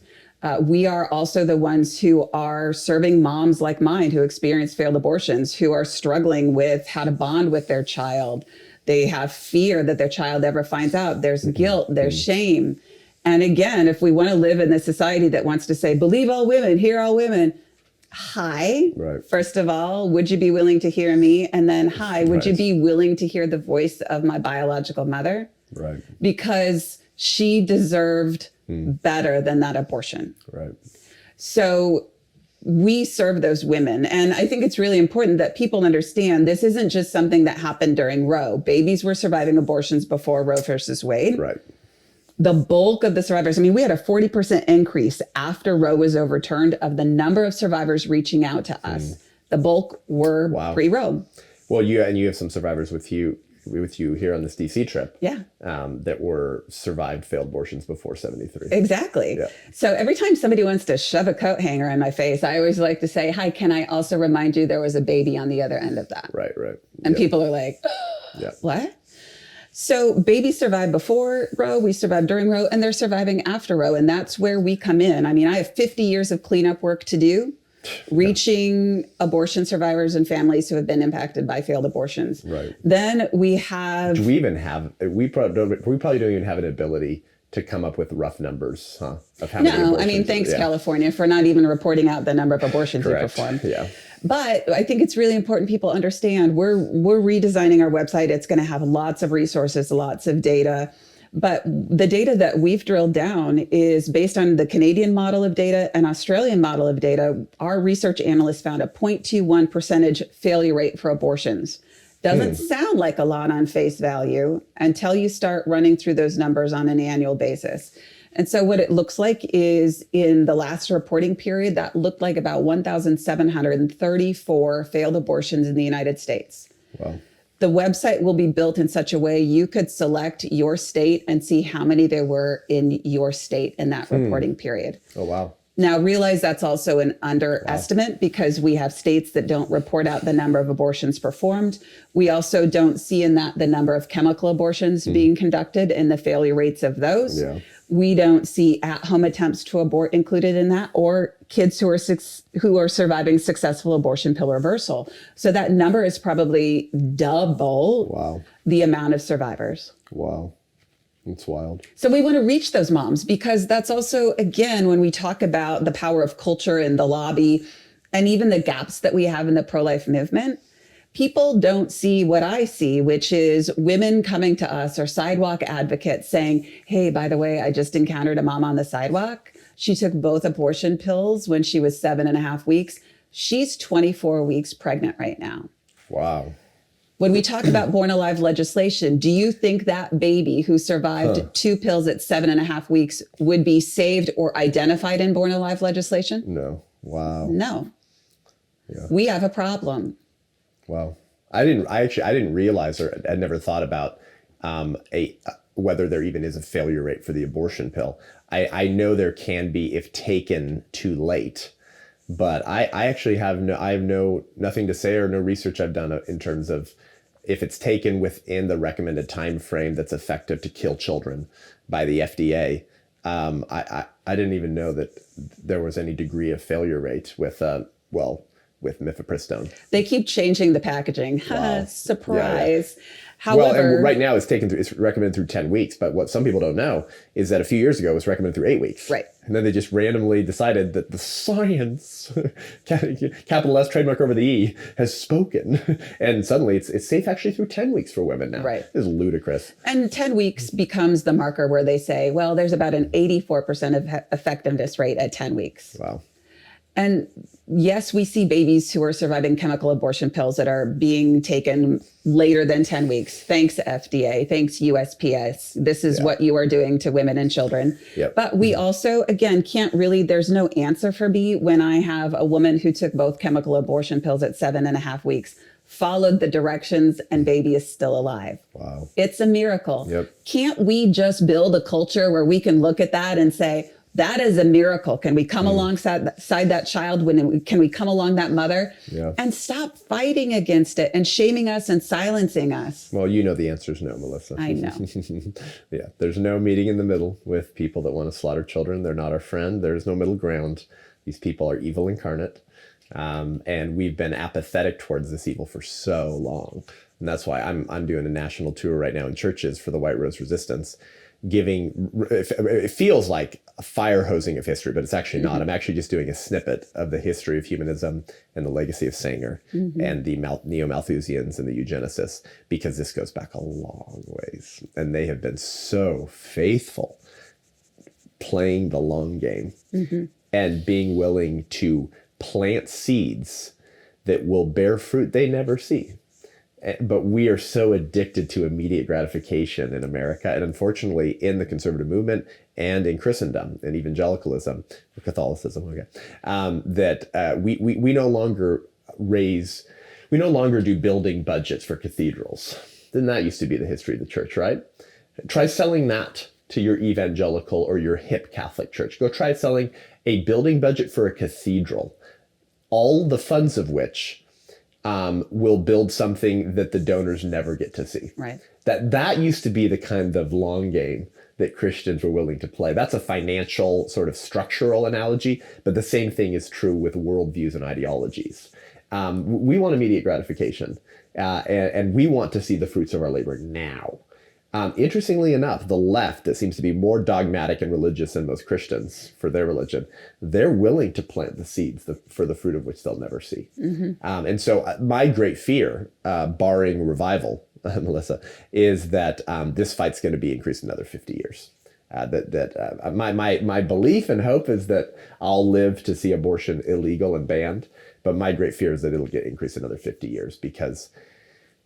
We are also the ones who are serving moms like mine who experience failed abortions, who are struggling with how to bond with their child. They have fear that their child ever finds out. There's guilt, there's shame. And again, if we want to live in a society that wants to say, believe all women, hear all women, first of all, would you be willing to hear me? And then would you be willing to hear the voice of my biological mother? Right. Because she deserved better than that abortion. Right. So we serve those women. And I think it's really important that people understand this isn't just something that happened during Roe. Babies were surviving abortions before Roe versus Wade. Right. the bulk of the survivors, I mean, we had a 40% increase after Roe was overturned of the number of survivors reaching out to us. The bulk were pre-Roe. Well, you have some survivors with you here on this DC trip. Yeah. That were survived failed abortions before 73. Exactly. Yeah. So every time somebody wants to shove a coat hanger in my face, I always like to say, hi, can I also remind you there was a baby on the other end of that? Right. And people are like, what? So babies survived before Roe, we survived during Roe, and they're surviving after Roe. And that's where we come in. I mean, I have 50 years of cleanup work to do, reaching abortion survivors and families who have been impacted by failed abortions. Right. Then we have... Do we even have... We probably don't even have an ability to come up with rough numbers, huh? Of how many abortions. I mean, thanks, California, for not even reporting out the number of abortions you perform. Yeah. But I think it's really important people understand we're redesigning our website. It's going to have lots of resources, lots of data. But the data that we've drilled down is based on the Canadian model of data and Australian model of data. Our research analysts found a 0.21% failure rate for abortions. Doesn't sound like a lot on face value until you start running through those numbers on an annual basis. And so what it looks like is in the last reporting period, that looked like about 1,734 failed abortions in the United States. Wow. The website will be built in such a way you could select your state and see how many there were in your state in that reporting period. Oh, wow. Now, realize that's also an underestimate because we have states that don't report out the number of abortions performed. We also don't see in that the number of chemical abortions being conducted and the failure rates of those. Yeah. We don't see at-home attempts to abort included in that, or kids who are surviving successful abortion pill reversal. So that number is probably double the amount of survivors. Wow. It's wild. So we want to reach those moms because that's also, again, when we talk about the power of culture and the lobby and even the gaps that we have in the pro-life movement, people don't see what I see, which is women coming to us or sidewalk advocates saying, hey, by the way, I just encountered a mom on the sidewalk. She took both abortion pills when she was 7.5 weeks. She's 24 weeks pregnant right now. Wow. When we talk about born alive legislation, do you think that baby who survived 2 pills at 7.5 weeks would be saved or identified in born alive legislation? No. Wow. No. Yeah. We have a problem. Wow. I didn't realize, or I'd never thought about whether there even is a failure rate for the abortion pill. I know there can be if taken too late, but I actually have nothing to say or no research I've done in terms of if it's taken within the recommended time frame that's effective to kill children by the FDA. I didn't even know that there was any degree of failure rate with mifepristone. They keep changing the packaging. Wow. Surprise. Yeah. However, and right now it's recommended through 10 weeks. But what some people don't know is that a few years ago it was recommended through 8 weeks. Right. And then they just randomly decided that the science, capital S trademark over the E, has spoken. And suddenly it's safe actually through 10 weeks for women now. Right. This is ludicrous. And 10 weeks becomes the marker where they say, well, there's about an 84% of effectiveness rate at 10 weeks. Wow. And yes, we see babies who are surviving chemical abortion pills that are being taken later than 10 weeks. Thanks, FDA. Thanks, USPS. This is what you are doing to women and children. Yep. But we also, again, there's no answer for me when I have a woman who took both chemical abortion pills at 7.5 weeks, followed the directions, and baby is still alive. Wow. It's a miracle. Yep. Can't we just build a culture where we can look at that and say, that is a miracle. Can we come alongside that child? Can we come along that mother and stop fighting against it and shaming us and silencing us? Well, you know the answer is no, Melissa. I know. Yeah, there's no meeting in the middle with people that want to slaughter children. They're not our friend. There's no middle ground. These people are evil incarnate. And we've been apathetic towards this evil for so long. And that's why I'm doing a national tour right now in churches for the White Rose Resistance, it feels like a fire hosing of history, but it's actually not. I'm actually just doing a snippet of the history of humanism and the legacy of Sanger and the neo-Malthusians and the eugenicists, because this goes back a long ways. And they have been so faithful playing the long game and being willing to plant seeds that will bear fruit they never see. But we are so addicted to immediate gratification in America, and unfortunately in the conservative movement and in Christendom and evangelicalism, or Catholicism, okay, that we no longer do building budgets for cathedrals. Then that used to be the history of the church, right? Try selling that to your evangelical or your hip Catholic church. Go try selling a building budget for a cathedral, all the funds of which will build something that the donors never get to see. Right. That used to be the kind of long game that Christians were willing to play. That's a financial sort of structural analogy, but the same thing is true with worldviews and ideologies. We want immediate gratification, and we want to see the fruits of our labor now. Interestingly enough, the left, that seems to be more dogmatic and religious than most Christians for their religion, they're willing to plant the seeds for the fruit of which they'll never see. Mm-hmm. And so my great fear, barring revival, Melissa, is that this fight's going to be increased another 50 years. My belief and hope is that I'll live to see abortion illegal and banned, but my great fear is that it'll get increased another 50 years because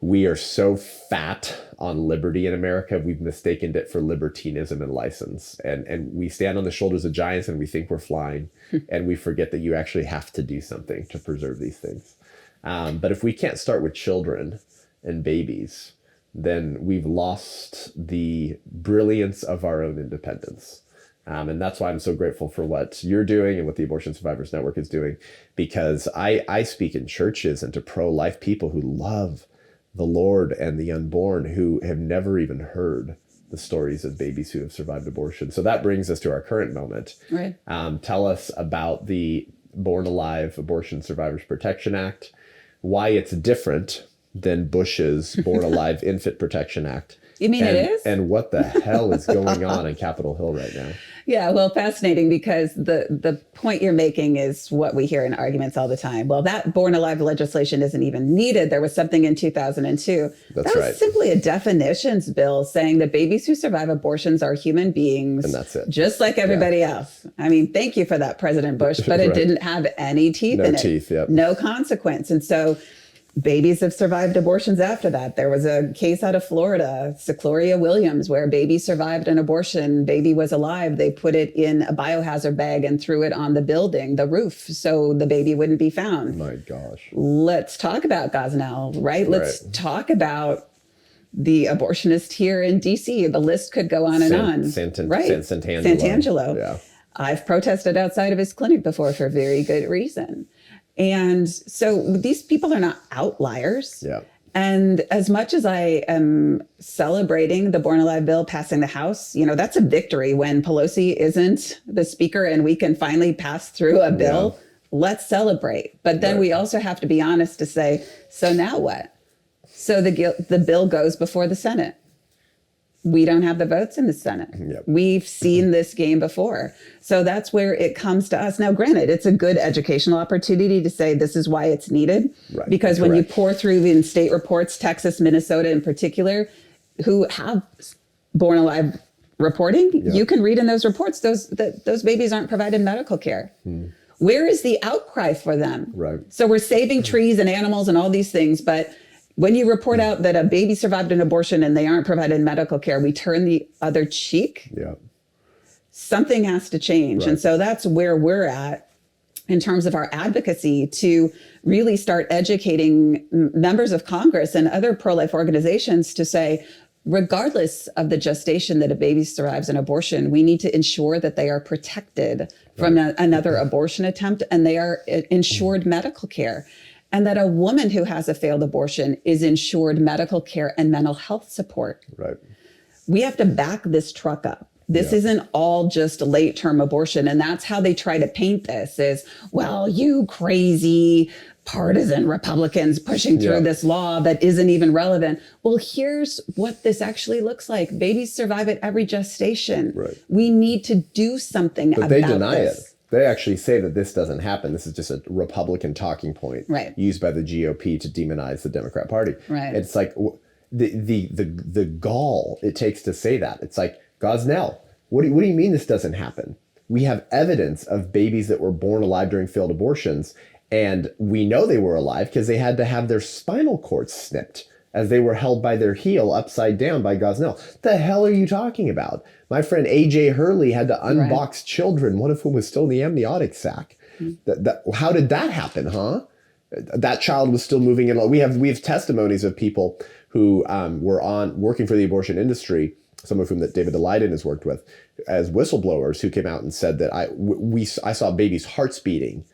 we are so fat on liberty in America. We've mistaken it for libertinism and license. And we stand on the shoulders of giants and we think we're flying. And we forget that you actually have to do something to preserve these things. But if we can't start with children and babies, then we've lost the brilliance of our own independence. And that's why I'm so grateful for what you're doing and what the Abortion Survivors Network is doing, because I speak in churches and to pro-life people who love the Lord and the unborn, who have never even heard the stories of babies who have survived abortion. So that brings us to our current moment. Right. Tell us about the Born Alive Abortion Survivors Protection Act, why it's different than Bush's Born Alive Infant Protection Act. You mean it is? And what the hell is going on Capitol Hill right now? Yeah, well, fascinating, because the point you're making is what we hear in arguments all the time. Well, that Born Alive legislation isn't even needed. There was something in 2002. That's that was simply a definitions bill saying that babies who survive abortions are human beings. And that's it. Just like everybody else. I mean, thank you for that, President Bush, but it didn't have any teeth in it. No teeth, yep. No consequence. And so babies have survived abortions after that. There was a case out of Florida, Secloria Williams, where a baby survived an abortion. Baby was alive. They put it in a biohazard bag and threw it on the building, the roof, so the baby wouldn't be found. My gosh. Let's talk about Gosnell, right? Let's talk about the abortionist here in D.C. The list could go on and on. Santangelo. Yeah. I've protested outside of his clinic before for very good reason. And so these people are not outliers. Yeah. And as much as I am celebrating the Born Alive bill passing the House, that's a victory when Pelosi isn't the speaker and we can finally pass through a bill. Yeah. Let's celebrate. But then we also have to be honest to say, so now what? So the bill goes before the Senate. We don't have the votes in the Senate. Yep. We've seen this game before. So that's where it comes to us. Now, granted, it's a good educational opportunity to say this is why it's needed. Right. Because when you pour through in state reports, Texas, Minnesota in particular, who have Born Alive reporting, you can read in those reports those babies aren't provided medical care. Where is the outcry for them? Right. So we're saving trees and animals and all these things, but when you report out that a baby survived an abortion and they aren't provided medical care, we turn the other cheek. Yeah. Something has to change. Right. And so that's where we're at in terms of our advocacy to really start educating members of Congress and other pro-life organizations to say, regardless of the gestation that a baby survives an abortion, we need to ensure that they are protected from another abortion attempt and they are ensured medical care. And that a woman who has a failed abortion is ensured medical care and mental health support. Right. We have to back this truck up. This isn't all just late-term abortion. And that's how they try to paint this is, well, you crazy partisan Republicans pushing through this law that isn't even relevant. Well, here's what this actually looks like. Babies survive at every gestation. Right. We need to do something about this. But they deny it. They actually say that this doesn't happen. This is just a Republican talking point used by the GOP to demonize the Democrat Party. Right. It's like the gall it takes to say that. It's like, Gosnell, what do you mean this doesn't happen? We have evidence of babies that were born alive during failed abortions, and we know they were alive because they had to have their spinal cords snipped as they were held by their heel upside down by Gosnell. The hell are you talking about? My friend A.J. Hurley had to unbox children, one of whom was still in the amniotic sac. How did that happen, huh? That child was still moving in. We have testimonies of people who were working for the abortion industry, some of whom that David Leviathan has worked with, as whistleblowers who came out and said that I saw babies' hearts beating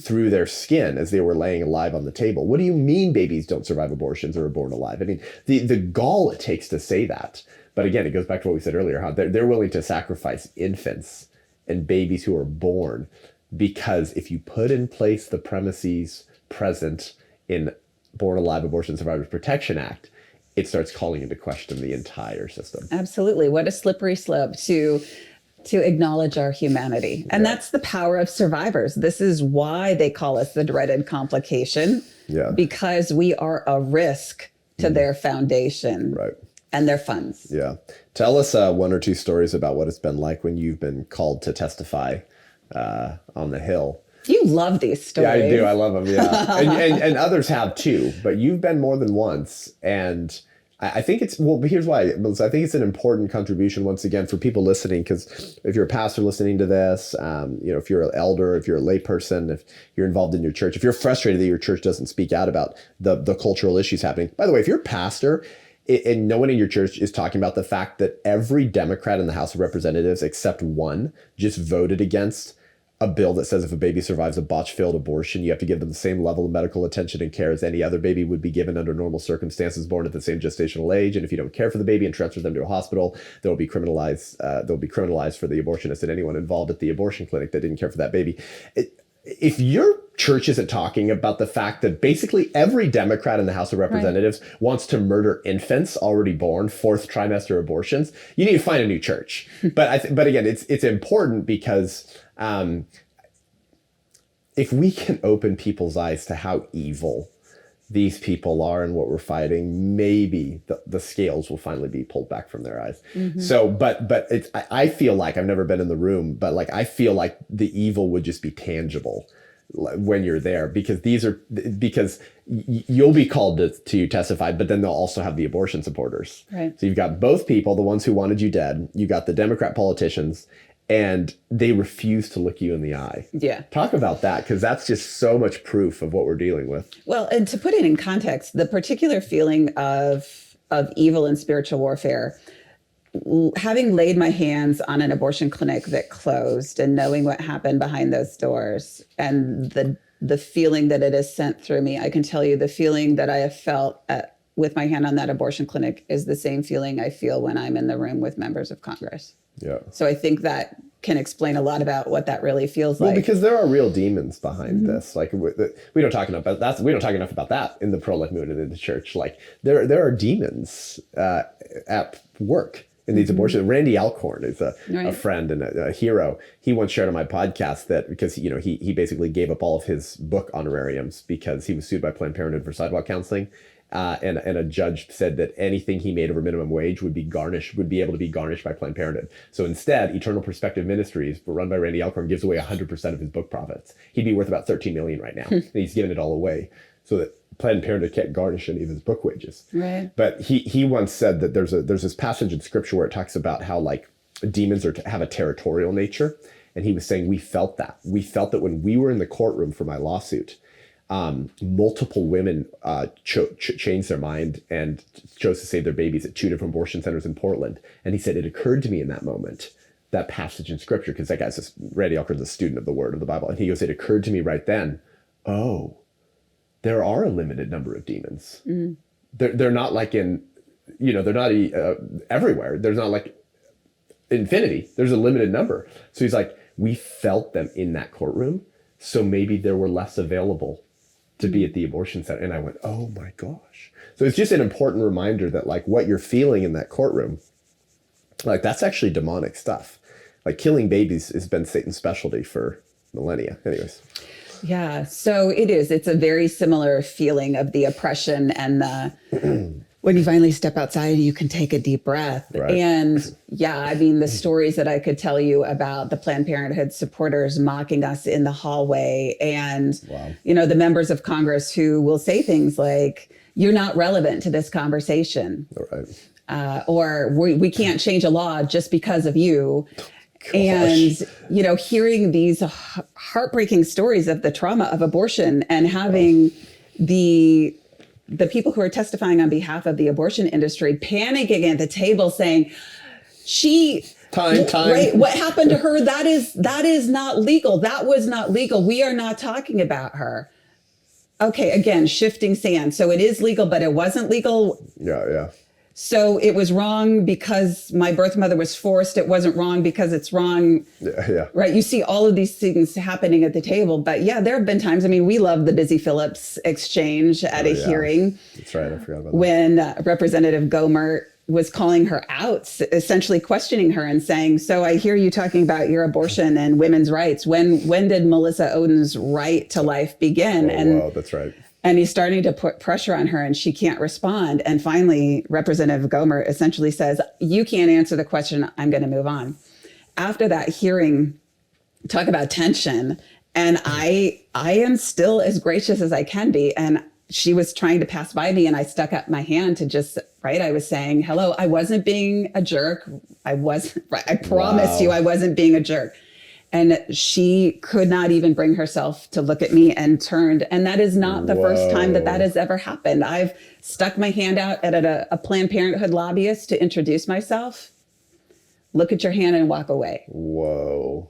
through their skin as they were laying alive on the table. What do you mean babies don't survive abortions or are born alive? I mean, the gall it takes to say that. But again, it goes back to what we said earlier, how they're willing to sacrifice infants and babies who are born, because if you put in place the premises present in Born Alive Abortion Survivors Protection Act, it starts calling into question the entire system. Absolutely. What a slippery slope to acknowledge our humanity. And that's the power of survivors. This is why they call us the dreaded complication, because we are a risk to their foundation and their funds. Yeah. Tell us one or two stories about what it's been like when you've been called to testify on the Hill. You love these stories. Yeah, I do. I love them. Yeah. and others have too, but you've been more than once. And I think here's why. I think it's an important contribution once again for people listening, because if you're a pastor listening to this, if you're an elder, if you're a layperson, if you're involved in your church, if you're frustrated that your church doesn't speak out about the cultural issues happening. By the way, if you're a pastor and no one in your church is talking about the fact that every Democrat in the House of Representatives, except one, just voted against a bill that says if a baby survives a botched failed abortion, you have to give them the same level of medical attention and care as any other baby would be given under normal circumstances, born at the same gestational age. And if you don't care for the baby and transfer them to a hospital, they'll be criminalized. They'll be criminalized for the abortionist and anyone involved at the abortion clinic that didn't care for that baby. If your church isn't talking about the fact that basically every Democrat in the House of Representatives wants to murder infants already born, fourth trimester abortions, you need to find a new church. But again, it's important because if we can open people's eyes to how evil these people are and what we're fighting, maybe the scales will finally be pulled back from their eyes. So, but I feel like, I've never been in the room, but like, I feel like the evil would just be tangible when you're there, because you'll be called to testify, but then they'll also have the abortion supporters. Right. So you've got both people, the ones who wanted you dead, you got the Democrat politicians, and they refuse to look you in the eye. Yeah. Talk about that, because that's just so much proof of what we're dealing with. Well, and to put it in context, the particular feeling of evil and spiritual warfare, having laid my hands on an abortion clinic that closed and knowing what happened behind those doors and the feeling that it has sent through me, I can tell you the feeling that I have felt with my hand on that abortion clinic is the same feeling I feel when I'm in the room with members of Congress. Yeah. So I think that can explain a lot about what that really feels like. Well, because there are real demons behind this. Like we don't talk enough about that. We don't talk enough about that in the pro-life movement in the church. Like there are demons at work in these abortions. Randy Alcorn is a friend and a hero. He once shared on my podcast that because he basically gave up all of his book honorariums because he was sued by Planned Parenthood for sidewalk counseling. And a judge said that anything he made over minimum wage would be able to be garnished by Planned Parenthood. So instead, Eternal Perspective Ministries, run by Randy Alcorn, gives away 100% of his book profits. He'd be worth about $13 million right now, and he's given it all away so that Planned Parenthood can't garnish any of his book wages. Right. But he once said that there's this passage in Scripture where it talks about how like demons have a territorial nature, and he was saying we felt that when we were in the courtroom for my lawsuit. Multiple women changed their mind and chose to save their babies at 2 different abortion centers in Portland. And he said, it occurred to me in that moment, that passage in Scripture, because that guy's Randy Alcorn's a student of the Word of the Bible. And he goes, it occurred to me right then, oh, there are a limited number of demons. Mm. They're not like they're not everywhere. There's not like infinity. There's a limited number. So he's like, we felt them in that courtroom. So maybe there were less available to be at the abortion center. And I went, oh my gosh. So it's just an important reminder that like what you're feeling in that courtroom, like that's actually demonic stuff. Like killing babies has been Satan's specialty for millennia. Anyways. Yeah. So it is. It's a very similar feeling of the oppression and the when you finally step outside, you can take a deep breath. Right. And yeah, I mean, the stories that I could tell you about the Planned Parenthood supporters mocking us in the hallway and, the members of Congress who will say things like, you're not relevant to this conversation. All right. Or we can't change a law just because of you. Gosh. And, hearing these heartbreaking stories of the trauma of abortion and having the people who are testifying on behalf of the abortion industry panicking at the table saying, time. Right, what happened to her? That is not legal. That was not legal. We are not talking about her. Okay, again, shifting sand. So it is legal, but it wasn't legal. Yeah. So it was wrong because my birth mother was forced. It wasn't wrong because it's wrong. Yeah. Right. You see all of these things happening at the table. But yeah, there have been times. I mean, we love the Busy Phillips exchange at a hearing. That's right. I forgot about that. When Representative Gomer was calling her out, essentially questioning her and saying, so I hear you talking about your abortion and women's rights. When did Melissa Ohden's right to life begin? Wow, that's right. And he's starting to put pressure on her and she can't respond. And finally, Representative Gomer essentially says, you can't answer the question. I'm going to move on. After that hearing, talk about tension. And I am still as gracious as I can be. And she was trying to pass by me and I stuck up my hand to just, I was saying, hello, I wasn't being a jerk. I promise you I wasn't being a jerk. And she could not even bring herself to look at me and turned. And that is not the first time that has ever happened. I've stuck my hand out at a Planned Parenthood lobbyist to introduce myself. Look at your hand and walk away. Whoa,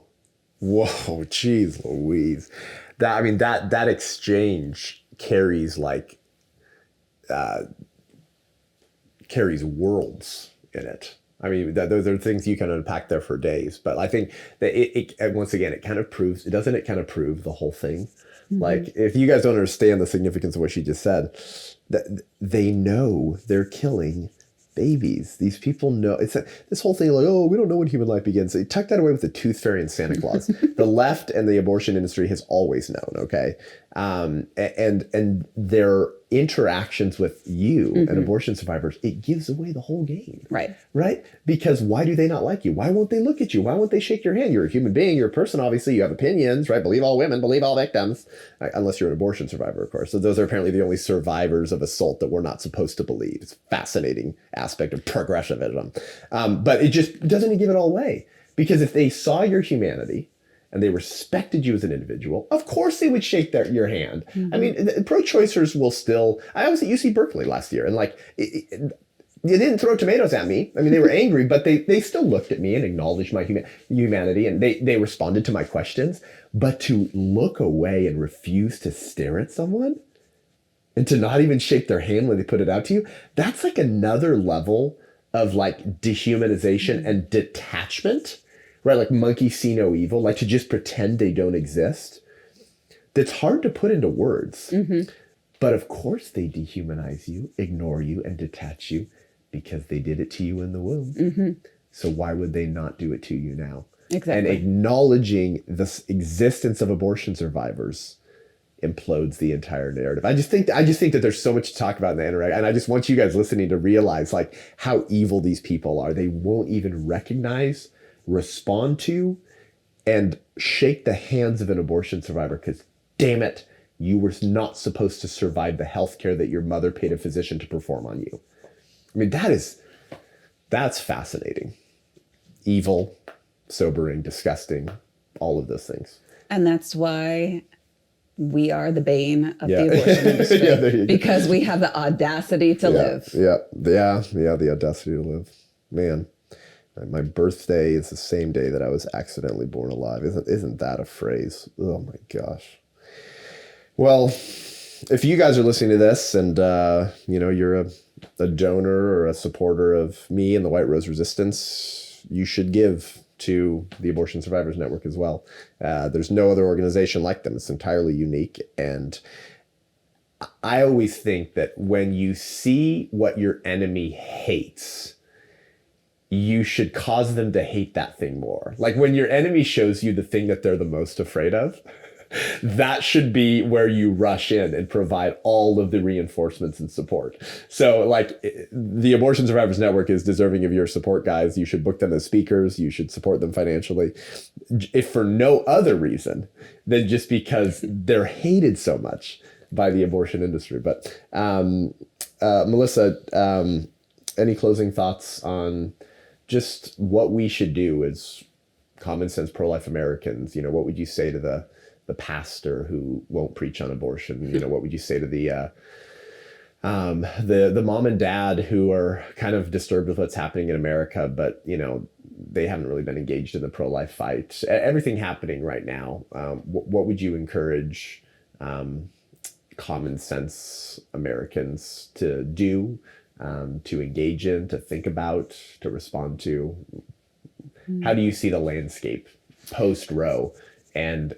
geez Louise. That exchange carries carries worlds in it. I mean, those are things you can unpack there for days. But I think that it once again, it kind of proves the whole thing. Mm-hmm. Like, if you guys don't understand the significance of what she just said, that they know they're killing babies. These people know. It's this whole thing like, oh, we don't know when human life begins. So you tuck that away with the tooth fairy and Santa Claus. The left and the abortion industry has always known, okay? And their interactions with you and abortion survivors, it gives away the whole game. Right? Because why do they not like you? Why won't they look at you? Why won't they shake your hand? You're a human being. You're a person, obviously. You have opinions, right? Believe all women, believe all victims. Unless you're an abortion survivor, of course. So those are apparently the only survivors of assault that we're not supposed to believe. It's a fascinating aspect of progressivism. But it just doesn't give it all away. Because if they saw your humanity, and they respected you as an individual, of course they would shake your hand. Mm-hmm. I mean, pro-choicers will still... I was at UC Berkeley last year, and they didn't throw tomatoes at me. I mean, they were angry, but they still looked at me and acknowledged my humanity, and they responded to my questions. But to look away and refuse to stare at someone, and to not even shake their hand when they put it out to you, that's like another level of dehumanization and detachment. Right, like monkey see no evil, like to just pretend they don't exist. That's hard to put into words. Mm-hmm. But of course they dehumanize you, ignore you, and detach you because they did it to you in the womb. Mm-hmm. So why would they not do it to you now? Exactly. And acknowledging the existence of abortion survivors implodes the entire narrative. I just think that there's so much to talk about in the internet, and I just want you guys listening to realize how evil these people are. They won't even recognize, respond to, and shake the hands of an abortion survivor because, damn it, you were not supposed to survive the health care that your mother paid a physician to perform on you. I mean, that's fascinating. Evil, sobering, disgusting, all of those things. And that's why we are the bane of the abortion industry. Because we have the audacity to live. The audacity to live. Man. My birthday is the same day that I was accidentally born alive. Isn't that a phrase? Oh my gosh. Well, if you guys are listening to this and you're a donor or a supporter of me and the White Rose Resistance, you should give to the Abortion Survivors Network as well. There's no other organization like them. It's entirely unique. And I always think that when you see what your enemy hates, you should cause them to hate that thing more. Like when your enemy shows you the thing that they're the most afraid of, that should be where you rush in and provide all of the reinforcements and support. So the Abortion Survivors Network is deserving of your support, guys. You should book them as speakers. You should support them financially, if for no other reason than just because they're hated so much by the abortion industry. But Melissa, any closing thoughts on just what we should do as common sense pro-life Americans? What would you say to the pastor who won't preach on abortion? What would you say to the mom and dad who are kind of disturbed with what's happening in America, but they haven't really been engaged in the pro-life fight? Everything happening right now. What would you encourage common sense Americans to do, to engage in, to think about, to respond to? How do you see the landscape post Roe, and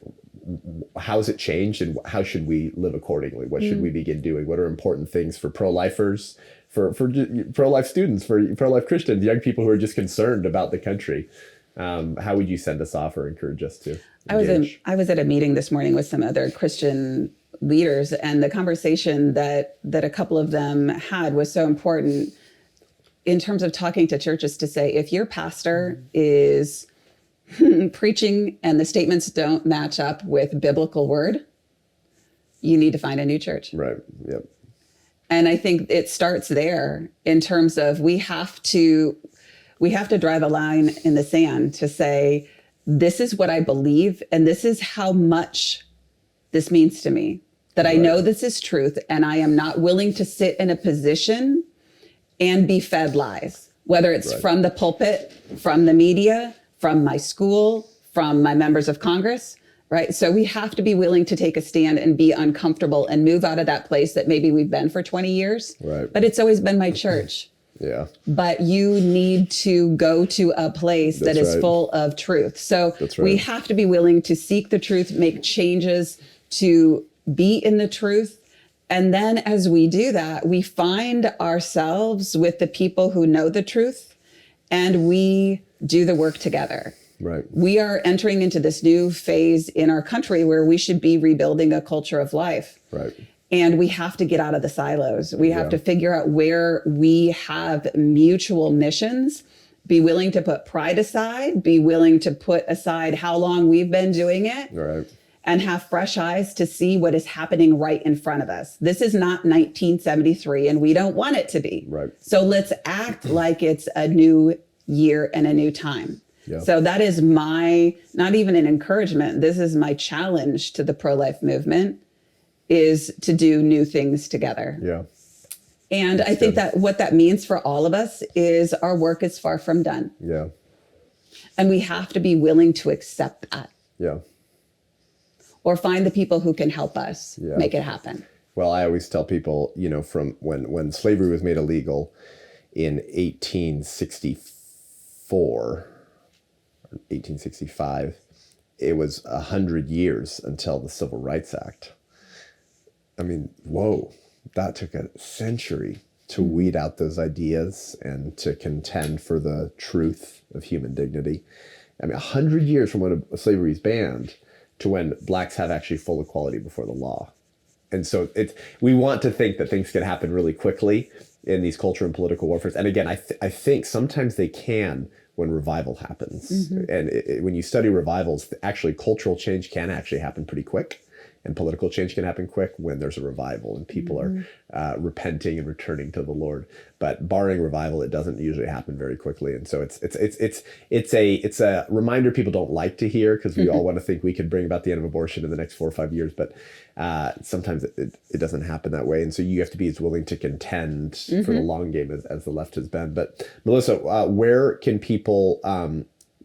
how has it changed, and how should we live accordingly? What should we begin doing? What are important things for pro-lifers, for pro-life students, for pro-life Christians, young people who are just concerned about the country? How would you send us off or encourage us to engage? I was at a meeting this morning with some other Christian leaders, and the conversation that a couple of them had was so important in terms of talking to churches, to say, if your pastor is preaching and the statements don't match up with biblical word, you need to find a new church. Right. Yep. And I think it starts there in terms of we have to drive a line in the sand to say, this is what I believe, and this is how much this means to me, that I know this is truth, and I am not willing to sit in a position and be fed lies, whether it's from the pulpit, from the media, from my school, from my members of Congress, right? So we have to be willing to take a stand and be uncomfortable and move out of that place that maybe we've been for 20 years, but it's always been my church. Yeah. But you need to go to a place that is full of truth. So we have to be willing to seek the truth, make changes to be in the truth. And then as we do that, we find ourselves with the people who know the truth, and we do the work together. Right. We are entering into this new phase in our country where we should be rebuilding a culture of life. Right. And we have to get out of the silos. We have to figure out where we have mutual missions, be willing to put pride aside, be willing to put aside how long we've been doing it. Right. And have fresh eyes to see what is happening right in front of us. This is not 1973, and we don't want it to be. Right. So let's act like it's a new year and a new time. Yeah. So that is my, not even an encouragement, this is my challenge to the pro-life movement, is to do new things together. Yeah. And I think that what that means for all of us is our work is far from done. Yeah. And we have to be willing to accept that. Yeah. Or find the people who can help us make it happen. Well, I always tell people, from when slavery was made illegal in 1864, 1865, it was 100 years until the Civil Rights Act. I mean, whoa, that took a century to weed out those ideas and to contend for the truth of human dignity. I mean, 100 years from when slavery is banned to when blacks have actually full equality before the law. And so we want to think that things can happen really quickly in these culture and political warfares. And again, I think sometimes they can when revival happens. Mm-hmm. And when you study revivals, actually cultural change can actually happen pretty quick. And political change can happen quick when there's a revival and people are repenting and returning to the Lord. But barring revival, it doesn't usually happen very quickly. And so it's a reminder people don't like to hear, because we all want to think we can bring about the end of abortion in the next 4 or 5 years. But sometimes it doesn't happen that way. And so you have to be as willing to contend for the long game as the left has been. But Melissa, where can people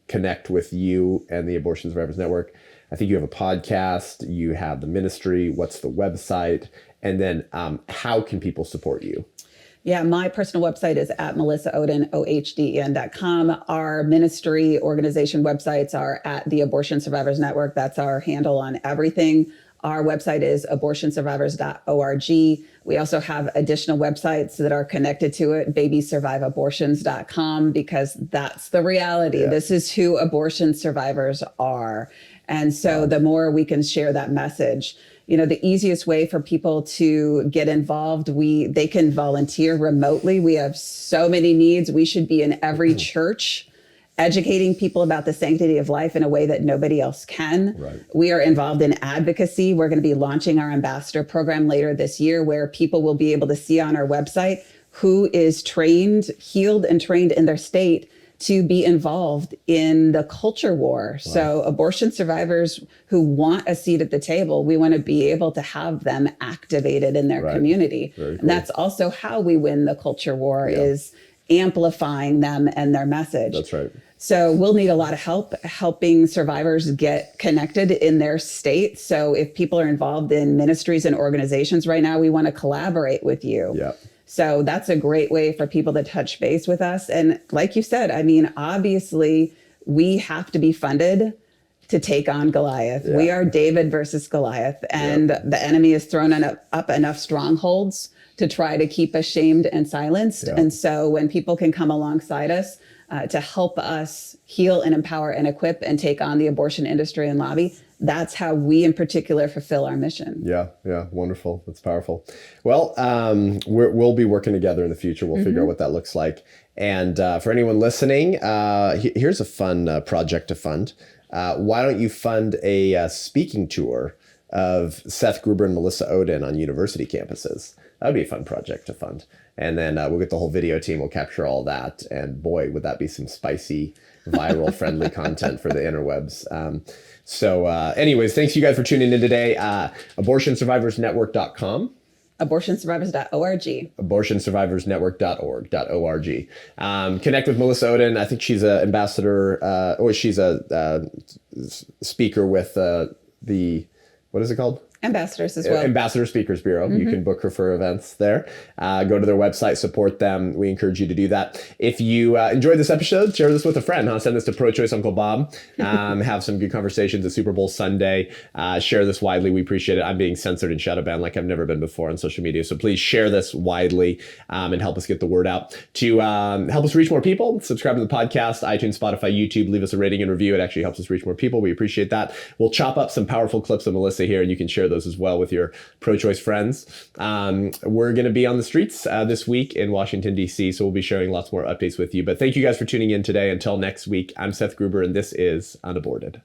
connect with you and the Abortion Survivors Network? I think you have a podcast, you have the ministry, what's the website, and then how can people support you? Yeah, my personal website is at melissaohden, OHDEN.com. Our ministry organization websites are at the Abortion Survivors Network. That's our handle on everything. Our website is abortionsurvivors.org. We also have additional websites that are connected to it, babysurviveabortions.com, because that's the reality. Yeah. This is who abortion survivors are. And so the more we can share that message, the easiest way for people to get involved, they can volunteer remotely. We have so many needs. We should be in every church educating people about the sanctity of life in a way that nobody else can. Right. We are involved in advocacy. We're going to be launching our ambassador program later this year, where people will be able to see on our website who is trained, healed, and trained in their state to be involved in the culture war. Wow. So abortion survivors who want a seat at the table, we want to be able to have them activated in their community. Cool. And that's also how we win the culture war, is amplifying them and their message. That's right. So we'll need a lot of help helping survivors get connected in their state. So if people are involved in ministries and organizations right now, we want to collaborate with you. Yeah. So that's a great way for people to touch base with us. And like you said, I mean, obviously, we have to be funded to take on Goliath. Yeah. We are David versus Goliath, and the enemy has thrown up enough strongholds to try to keep us shamed and silenced. Yeah. And so when people can come alongside us to help us heal and empower and equip and take on the abortion industry and lobby, that's how we in particular fulfill our mission. Yeah, wonderful. That's powerful. Well, we'll be working together in the future. We'll figure out what that looks like. And for anyone listening, here's a fun project to fund. Why don't you fund a speaking tour of Seth Gruber and Melissa Ohden on university campuses? That would be a fun project to fund. And then we'll get the whole video team, we'll capture all that. And boy, would that be some spicy, viral, friendly content for the interwebs. So anyways, thanks you guys for tuning in today. abortionsurvivorsnetwork.com. abortionsurvivors.org. abortionsurvivorsnetwork.org. Connect with Melissa Ohden. I think she's an ambassador, she's a speaker with the, what is it called? Ambassadors as well. Ambassador Speakers Bureau. You can book her for events there. Go to their website, support them. We encourage you to do that. If you enjoyed this episode, share this with a friend. Send this to Pro-Choice Uncle Bob. Have some good conversations at Super Bowl Sunday. Share this widely. We appreciate it. I'm being censored and shadow banned like I've never been before on social media. So please share this widely and help us get the word out. To help us reach more people, subscribe to the podcast, iTunes, Spotify, YouTube. Leave us a rating and review. It actually helps us reach more people. We appreciate that. We'll chop up some powerful clips of Melissa here, and you can share those as well with your pro-choice friends. We're going to be on the streets this week in Washington, D.C., so we'll be sharing lots more updates with you. But thank you guys for tuning in today. Until next week, I'm Seth Gruber, and this is Unaborted.